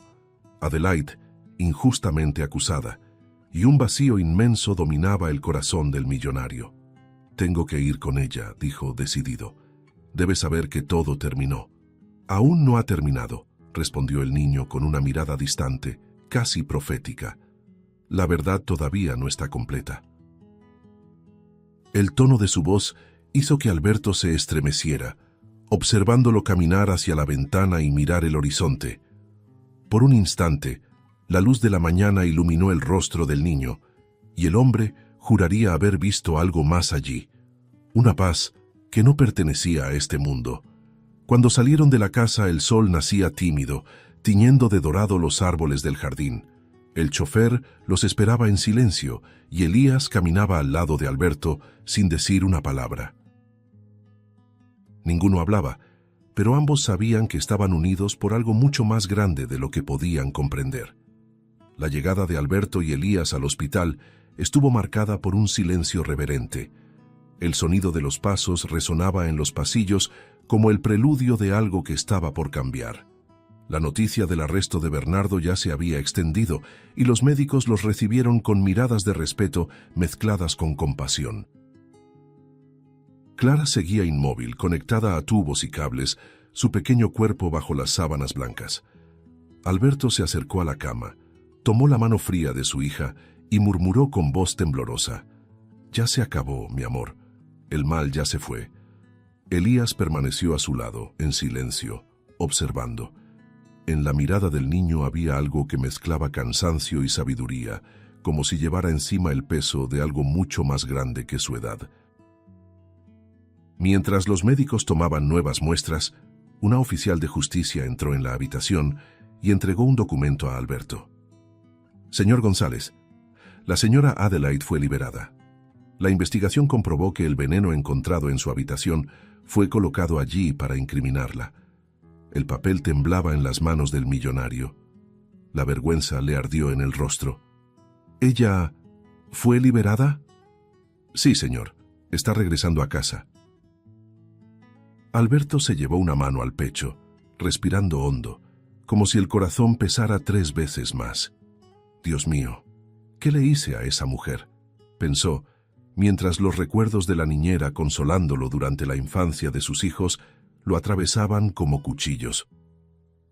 Adelaide, injustamente acusada. Y un vacío inmenso dominaba el corazón del millonario. Tengo que ir con ella, dijo decidido. Debe saber que todo terminó. Aún no ha terminado, respondió el niño con una mirada distante, casi profética. La verdad todavía no está completa. El tono de su voz hizo que Alberto se estremeciera, observándolo caminar hacia la ventana y mirar el horizonte. Por un instante, la luz de la mañana iluminó el rostro del niño, y el hombre juraría haber visto algo más allí, una paz que no pertenecía a este mundo. Cuando salieron de la casa, el sol nacía tímido, tiñendo de dorado los árboles del jardín. El chofer los esperaba en silencio y Elías caminaba al lado de Alberto sin decir una palabra. Ninguno hablaba, pero ambos sabían que estaban unidos por algo mucho más grande de lo que podían comprender. La llegada de Alberto y Elías al hospital estuvo marcada por un silencio reverente. El sonido de los pasos resonaba en los pasillos como el preludio de algo que estaba por cambiar. La noticia del arresto de Bernardo ya se había extendido y los médicos los recibieron con miradas de respeto mezcladas con compasión. Clara seguía inmóvil, conectada a tubos y cables, su pequeño cuerpo bajo las sábanas blancas. Alberto se acercó a la cama, tomó la mano fría de su hija y murmuró con voz temblorosa: «Ya se acabó, mi amor. El mal ya se fue». Elías permaneció a su lado, en silencio, observando. En la mirada del niño había algo que mezclaba cansancio y sabiduría, como si llevara encima el peso de algo mucho más grande que su edad. Mientras los médicos tomaban nuevas muestras, una oficial de justicia entró en la habitación y entregó un documento a Alberto. «Señor González, la señora Adelaide fue liberada. La investigación comprobó que el veneno encontrado en su habitación fue colocado allí para incriminarla. El papel temblaba en las manos del millonario. La vergüenza le ardió en el rostro. ¿Ella fue liberada?» «Sí, señor. Está regresando a casa». Alberto se llevó una mano al pecho, respirando hondo, como si el corazón pesara 3 veces más. «Dios mío, ¿qué le hice a esa mujer?», pensó, mientras los recuerdos de la niñera consolándolo durante la infancia de sus hijos lo atravesaban como cuchillos.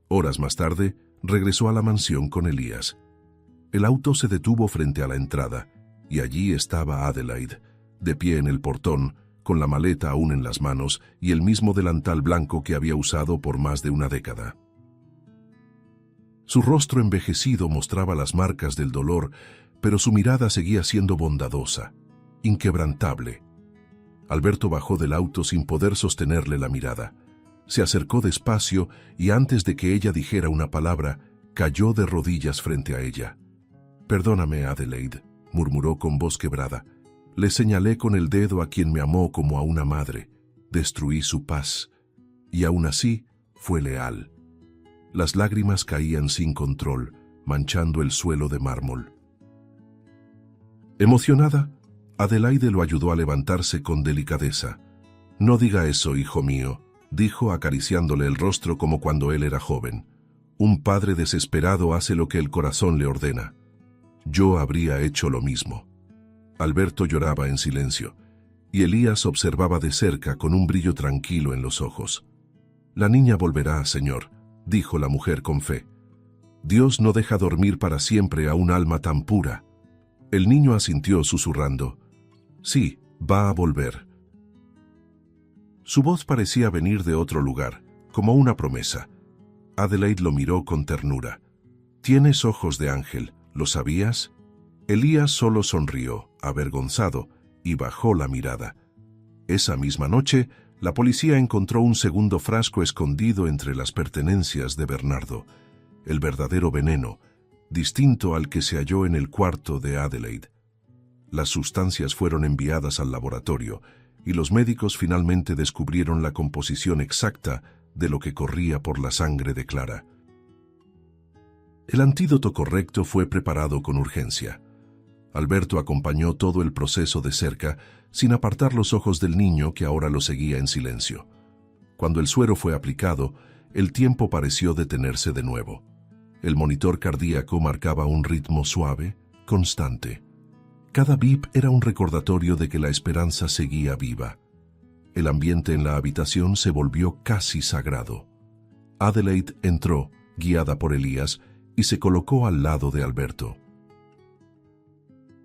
Horas más tarde, regresó a la mansión con Elías. El auto se detuvo frente a la entrada, y allí estaba Adelaide, de pie en el portón, con la maleta aún en las manos y el mismo delantal blanco que había usado por más de una década. Su rostro envejecido mostraba las marcas del dolor, pero su mirada seguía siendo bondadosa, inquebrantable. Alberto bajó del auto sin poder sostenerle la mirada. Se acercó despacio y antes de que ella dijera una palabra, cayó de rodillas frente a ella. «Perdóname, Adelaide», murmuró con voz quebrada. «Le señalé con el dedo a quien me amó como a una madre. Destruí su paz. Y aún así, fue leal». Las lágrimas caían sin control, manchando el suelo de mármol. Emocionada, Adelaide lo ayudó a levantarse con delicadeza. «No diga eso, hijo mío», dijo acariciándole el rostro como cuando él era joven. «Un padre desesperado hace lo que el corazón le ordena. Yo habría hecho lo mismo». Alberto lloraba en silencio, y Elías observaba de cerca con un brillo tranquilo en los ojos. «La niña volverá, señor», dijo la mujer con fe. «Dios no deja dormir para siempre a un alma tan pura». El niño asintió susurrando: «Sí, va a volver». Su voz parecía venir de otro lugar, como una promesa. Adelaide lo miró con ternura. «Tienes ojos de ángel, ¿lo sabías?». Elías solo sonrió, avergonzado, y bajó la mirada. Esa misma noche, la policía encontró un segundo frasco escondido entre las pertenencias de Bernardo, el verdadero veneno, distinto al que se halló en el cuarto de Adelaide. Las sustancias fueron enviadas al laboratorio, y los médicos finalmente descubrieron la composición exacta de lo que corría por la sangre de Clara. El antídoto correcto fue preparado con urgencia. Alberto acompañó todo el proceso de cerca, sin apartar los ojos del niño que ahora lo seguía en silencio. Cuando el suero fue aplicado, el tiempo pareció detenerse de nuevo. El monitor cardíaco marcaba un ritmo suave, constante. Cada bip era un recordatorio de que la esperanza seguía viva. El ambiente en la habitación se volvió casi sagrado. Adelaide entró, guiada por Elías, y se colocó al lado de Alberto.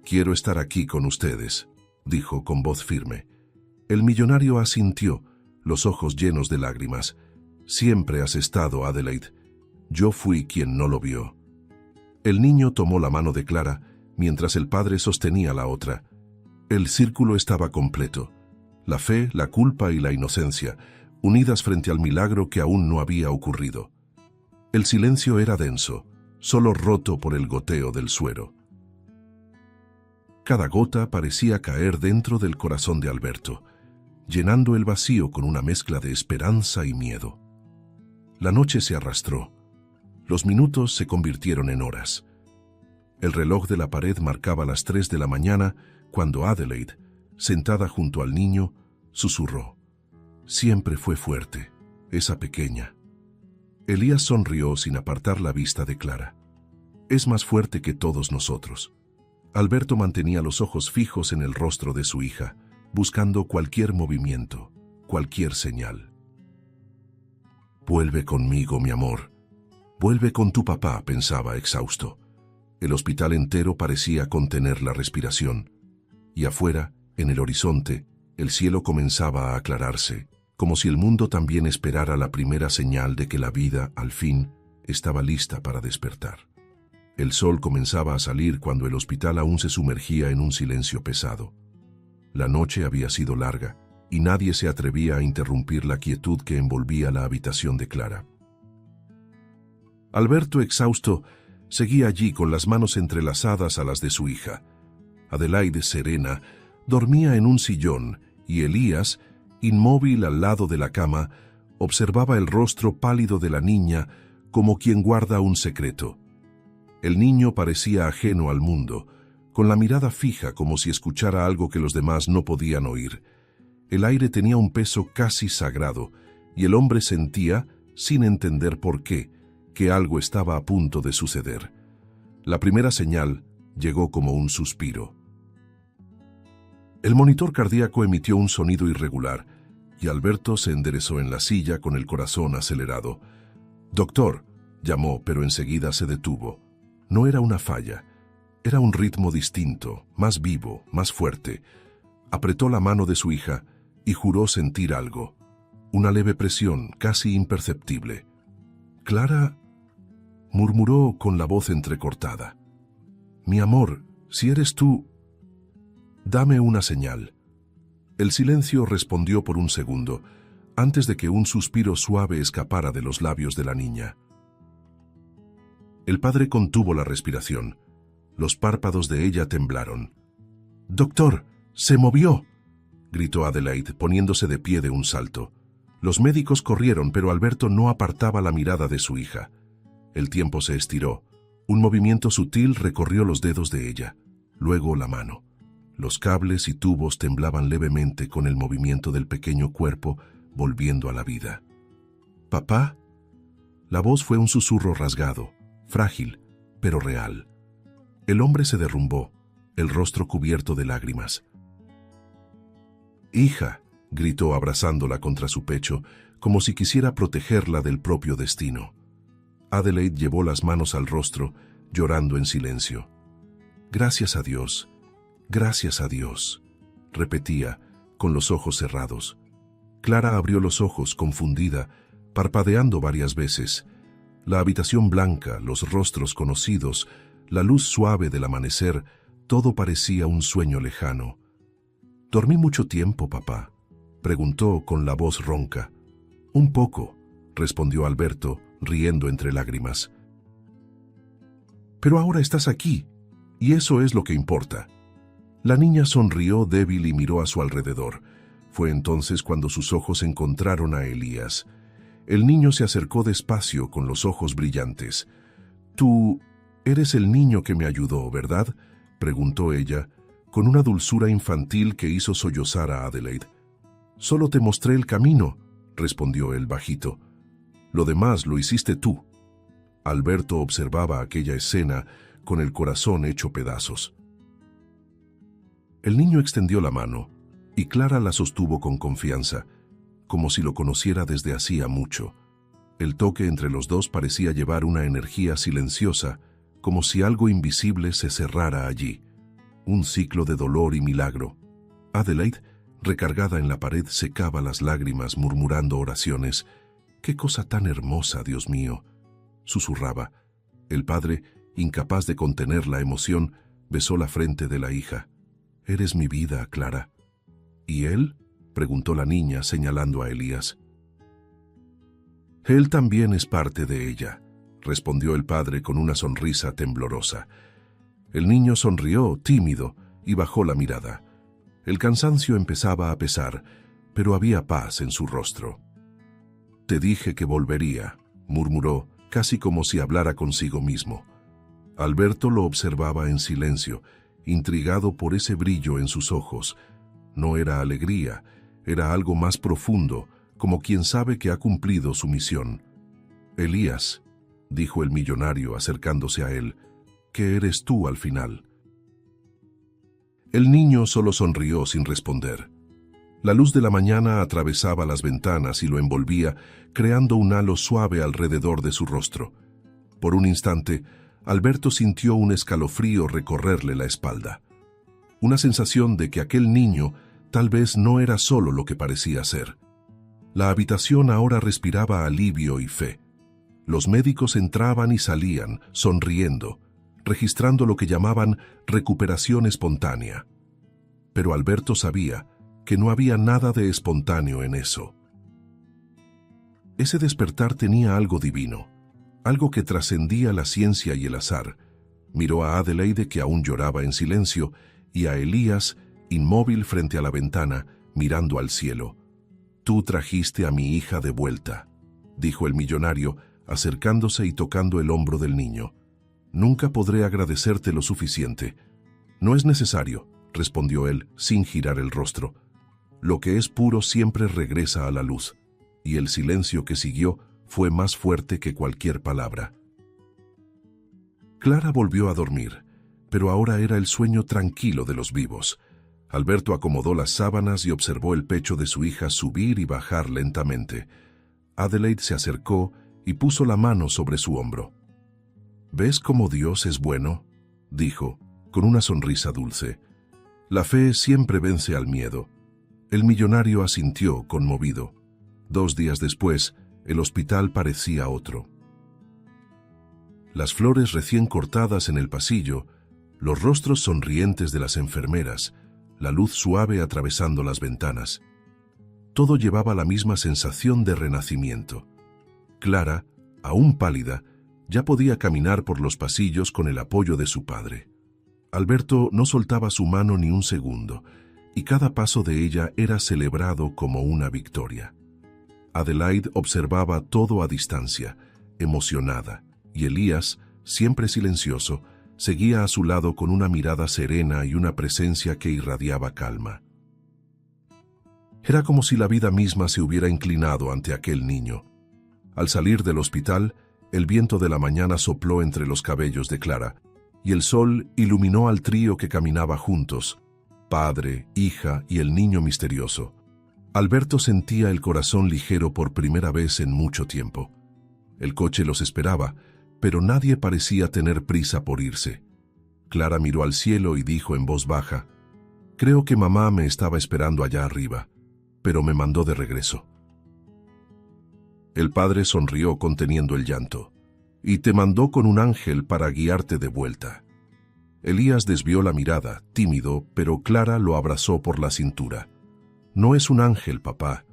«Quiero estar aquí con ustedes», dijo con voz firme. El millonario asintió, los ojos llenos de lágrimas. «Siempre has estado, Adelaide. Yo fui quien no lo vio». El niño tomó la mano de Clara, mientras el padre sostenía la otra. El círculo estaba completo. La fe, la culpa y la inocencia, unidas frente al milagro que aún no había ocurrido. El silencio era denso, solo roto por el goteo del suero. Cada gota parecía caer dentro del corazón de Alberto, llenando el vacío con una mezcla de esperanza y miedo. La noche se arrastró. Los minutos se convirtieron en horas. El reloj de la pared marcaba las 3 de la mañana cuando Adelaide, sentada junto al niño, susurró. Siempre fue fuerte, esa pequeña. Elías sonrió sin apartar la vista de Clara. Es más fuerte que todos nosotros. Alberto mantenía los ojos fijos en el rostro de su hija, buscando cualquier movimiento, cualquier señal. «Vuelve conmigo, mi amor. Vuelve con tu papá», pensaba exhausto. El hospital entero parecía contener la respiración. Y afuera, en el horizonte, el cielo comenzaba a aclararse, como si el mundo también esperara la primera señal de que la vida, al fin, estaba lista para despertar. El sol comenzaba a salir cuando el hospital aún se sumergía en un silencio pesado. La noche había sido larga, y nadie se atrevía a interrumpir la quietud que envolvía la habitación de Clara. Alberto, exhausto, seguía allí con las manos entrelazadas a las de su hija. Adelaide, serena, dormía en un sillón, y Elías, inmóvil al lado de la cama, observaba el rostro pálido de la niña como quien guarda un secreto. El niño parecía ajeno al mundo, con la mirada fija como si escuchara algo que los demás no podían oír. El aire tenía un peso casi sagrado, y el hombre sentía, sin entender por qué, que algo estaba a punto de suceder. La primera señal llegó como un suspiro. El monitor cardíaco emitió un sonido irregular, y Alberto se enderezó en la silla con el corazón acelerado. «Doctor», llamó, pero enseguida se detuvo. No era una falla, era un ritmo distinto, más vivo, más fuerte. Apretó la mano de su hija y juró sentir algo, una leve presión casi imperceptible. «Clara», murmuró con la voz entrecortada. «Mi amor, si eres tú, dame una señal». El silencio respondió por un segundo, antes de que un suspiro suave escapara de los labios de la niña. El padre contuvo la respiración. Los párpados de ella temblaron. «¡Doctor! ¡Se movió!», gritó Adelaide, poniéndose de pie de un salto. Los médicos corrieron, pero Alberto no apartaba la mirada de su hija. El tiempo se estiró. Un movimiento sutil recorrió los dedos de ella, luego la mano. Los cables y tubos temblaban levemente con el movimiento del pequeño cuerpo volviendo a la vida. «¿Papá?». La voz fue un susurro rasgado, frágil, pero real. El hombre se derrumbó, el rostro cubierto de lágrimas. «Hija», gritó abrazándola contra su pecho, como si quisiera protegerla del propio destino. Adelaide llevó las manos al rostro, llorando en silencio. «Gracias a Dios, gracias a Dios», repetía, con los ojos cerrados. Clara abrió los ojos, confundida, parpadeando varias veces. La habitación blanca, los rostros conocidos, la luz suave del amanecer, todo parecía un sueño lejano. «¿Dormí mucho tiempo, papá?», preguntó con la voz ronca. «Un poco», respondió Alberto, riendo entre lágrimas. «Pero ahora estás aquí, y eso es lo que importa». La niña sonrió débil y miró a su alrededor. Fue entonces cuando sus ojos encontraron a Elías. El niño se acercó despacio con los ojos brillantes. «Tú eres el niño que me ayudó, ¿verdad?», preguntó ella, con una dulzura infantil que hizo sollozar a Adelaide. «Solo te mostré el camino», respondió él bajito. «Lo demás lo hiciste tú». Alberto observaba aquella escena con el corazón hecho pedazos. El niño extendió la mano, y Clara la sostuvo con confianza, como si lo conociera desde hacía mucho. El toque entre los dos parecía llevar una energía silenciosa, como si algo invisible se cerrara allí. Un ciclo de dolor y milagro. Adelaide, recargada en la pared, secaba las lágrimas murmurando oraciones. «¡Qué cosa tan hermosa, Dios mío!», susurraba. El padre, incapaz de contener la emoción, besó la frente de la hija. «Eres mi vida, Clara». «¿Y él?», preguntó la niña señalando a Elías. «Él también es parte de ella», respondió el padre con una sonrisa temblorosa. El niño sonrió, tímido, y bajó la mirada. El cansancio empezaba a pesar, pero había paz en su rostro. «Te dije que volvería», murmuró, casi como si hablara consigo mismo. Alberto lo observaba en silencio, intrigado por ese brillo en sus ojos. No era alegría, era algo más profundo, como quien sabe que ha cumplido su misión. «Elías», dijo el millonario acercándose a él, «¿qué eres tú al final?». El niño solo sonrió sin responder. La luz de la mañana atravesaba las ventanas y lo envolvía, creando un halo suave alrededor de su rostro. Por un instante, Alberto sintió un escalofrío recorrerle la espalda. Una sensación de que aquel niño tal vez no era solo lo que parecía ser. La habitación ahora respiraba alivio y fe. Los médicos entraban y salían, sonriendo, registrando lo que llamaban recuperación espontánea. Pero Alberto sabía que no había nada de espontáneo en eso. Ese despertar tenía algo divino, algo que trascendía la ciencia y el azar. Miró a Adelaide, que aún lloraba en silencio, y a Elías, inmóvil frente a la ventana, mirando al cielo. «Tú trajiste a mi hija de vuelta», dijo el millonario, acercándose y tocando el hombro del niño. «Nunca podré agradecerte lo suficiente». «No es necesario», respondió él, sin girar el rostro. «Lo que es puro siempre regresa a la luz», y el silencio que siguió fue más fuerte que cualquier palabra. Clara volvió a dormir, pero ahora era el sueño tranquilo de los vivos. Alberto acomodó las sábanas y observó el pecho de su hija subir y bajar lentamente. Adelaide se acercó y puso la mano sobre su hombro. «¿Ves cómo Dios es bueno?», dijo, con una sonrisa dulce. «La fe siempre vence al miedo». El millonario asintió, conmovido. 2 días después, el hospital parecía otro. Las flores recién cortadas en el pasillo, los rostros sonrientes de las enfermeras, la luz suave atravesando las ventanas. Todo llevaba la misma sensación de renacimiento. Clara, aún pálida, ya podía caminar por los pasillos con el apoyo de su padre. Alberto no soltaba su mano ni un segundo, y cada paso de ella era celebrado como una victoria. Adelaide observaba todo a distancia, emocionada, y Elías, siempre silencioso, seguía a su lado con una mirada serena y una presencia que irradiaba calma. Era como si la vida misma se hubiera inclinado ante aquel niño. Al salir del hospital, el viento de la mañana sopló entre los cabellos de Clara, y el sol iluminó al trío que caminaba juntos, padre, hija y el niño misterioso. Alberto sentía el corazón ligero por primera vez en mucho tiempo. El coche los esperaba, pero nadie parecía tener prisa por irse. Clara miró al cielo y dijo en voz baja: «Creo que mamá me estaba esperando allá arriba, pero me mandó de regreso». El padre sonrió conteniendo el llanto. «Y te mandó con un ángel para guiarte de vuelta». Elías desvió la mirada, tímido, pero Clara lo abrazó por la cintura. «No es un ángel, papá,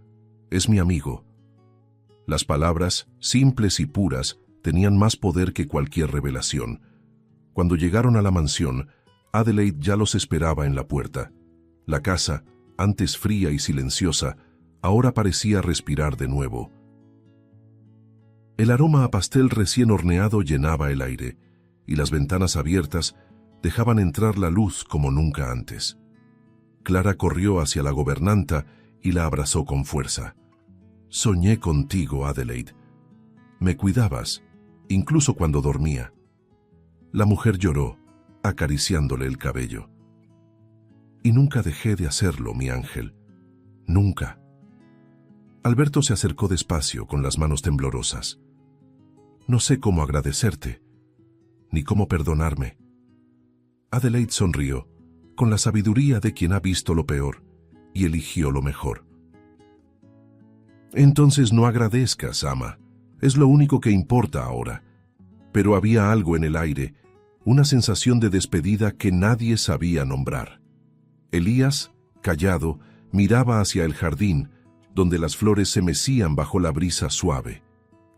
es mi amigo». Las palabras, simples y puras, tenían más poder que cualquier revelación. Cuando llegaron a la mansión, Adelaide ya los esperaba en la puerta. La casa, antes fría y silenciosa, ahora parecía respirar de nuevo. El aroma a pastel recién horneado llenaba el aire, y las ventanas abiertas dejaban entrar la luz como nunca antes. Clara corrió hacia la gobernanta y la abrazó con fuerza. «Soñé contigo, Adelaide. Me cuidabas, incluso cuando dormía». La mujer lloró, acariciándole el cabello. «Y nunca dejé de hacerlo, mi ángel. Nunca». Alberto se acercó despacio con las manos temblorosas. «No sé cómo agradecerte, ni cómo perdonarme». Adelaide sonrió, con la sabiduría de quien ha visto lo peor y eligió lo mejor. «Entonces no agradezcas, ama. Es lo único que importa ahora». Pero había algo en el aire, una sensación de despedida que nadie sabía nombrar. Elías, callado, miraba hacia el jardín, donde las flores se mecían bajo la brisa suave.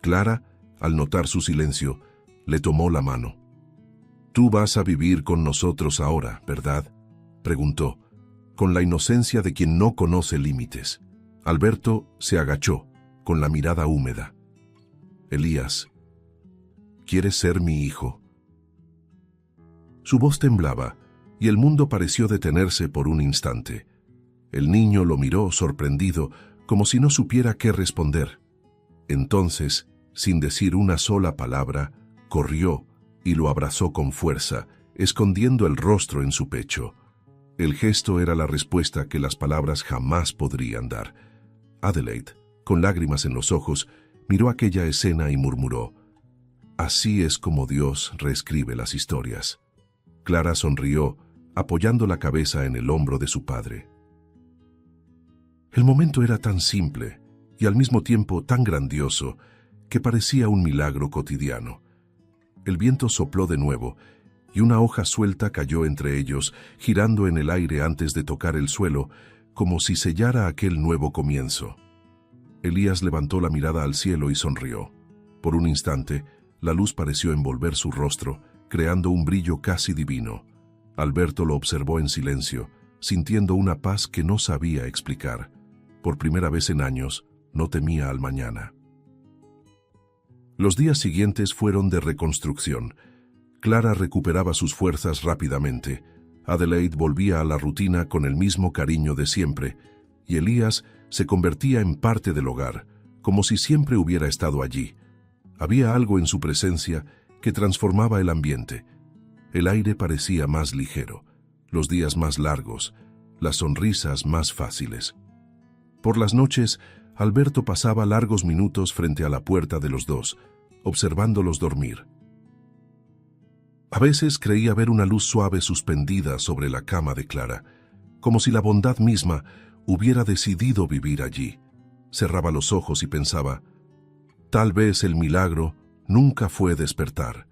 Clara, al notar su silencio, le tomó la mano. «Tú vas a vivir con nosotros ahora, ¿verdad?», preguntó, con la inocencia de quien no conoce límites. Alberto se agachó, con la mirada húmeda. «Elías, ¿quieres ser mi hijo?». Su voz temblaba, y el mundo pareció detenerse por un instante. El niño lo miró sorprendido, como si no supiera qué responder. Entonces, sin decir una sola palabra, corrió y lo abrazó con fuerza, escondiendo el rostro en su pecho. El gesto era la respuesta que las palabras jamás podrían dar. Adelaide, con lágrimas en los ojos, miró aquella escena y murmuró: «Así es como Dios reescribe las historias». Clara sonrió, apoyando la cabeza en el hombro de su padre. El momento era tan simple y al mismo tiempo tan grandioso que parecía un milagro cotidiano. El viento sopló de nuevo y una hoja suelta cayó entre ellos, girando en el aire antes de tocar el suelo, como si sellara aquel nuevo comienzo. Elías levantó la mirada al cielo y sonrió. Por un instante, la luz pareció envolver su rostro, creando un brillo casi divino. Alberto lo observó en silencio, sintiendo una paz que no sabía explicar. Por primera vez en años, no temía al mañana. Los días siguientes fueron de reconstrucción. Clara recuperaba sus fuerzas rápidamente. Adelaide volvía a la rutina con el mismo cariño de siempre, y Elías se convertía en parte del hogar, como si siempre hubiera estado allí. Había algo en su presencia que transformaba el ambiente. El aire parecía más ligero, los días más largos, las sonrisas más fáciles. Por las noches, Alberto pasaba largos minutos frente a la puerta de los dos, observándolos dormir. A veces creía ver una luz suave suspendida sobre la cama de Clara, como si la bondad misma hubiera decidido vivir allí. Cerraba los ojos y pensaba: tal vez el milagro nunca fue despertar.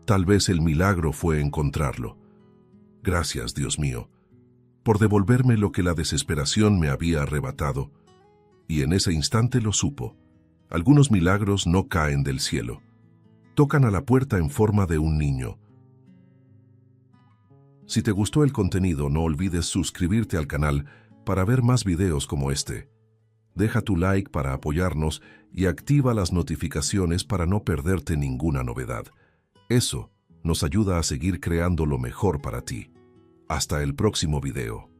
Tal vez el milagro fue encontrarlo. Gracias, Dios mío, por devolverme lo que la desesperación me había arrebatado. Y en ese instante lo supo. Algunos milagros no caen del cielo. Tocan a la puerta en forma de un niño. Si te gustó el contenido, no olvides suscribirte al canal para ver más videos como este. Deja tu like para apoyarnos y activa las notificaciones para no perderte ninguna novedad. Eso nos ayuda a seguir creando lo mejor para ti. Hasta el próximo video.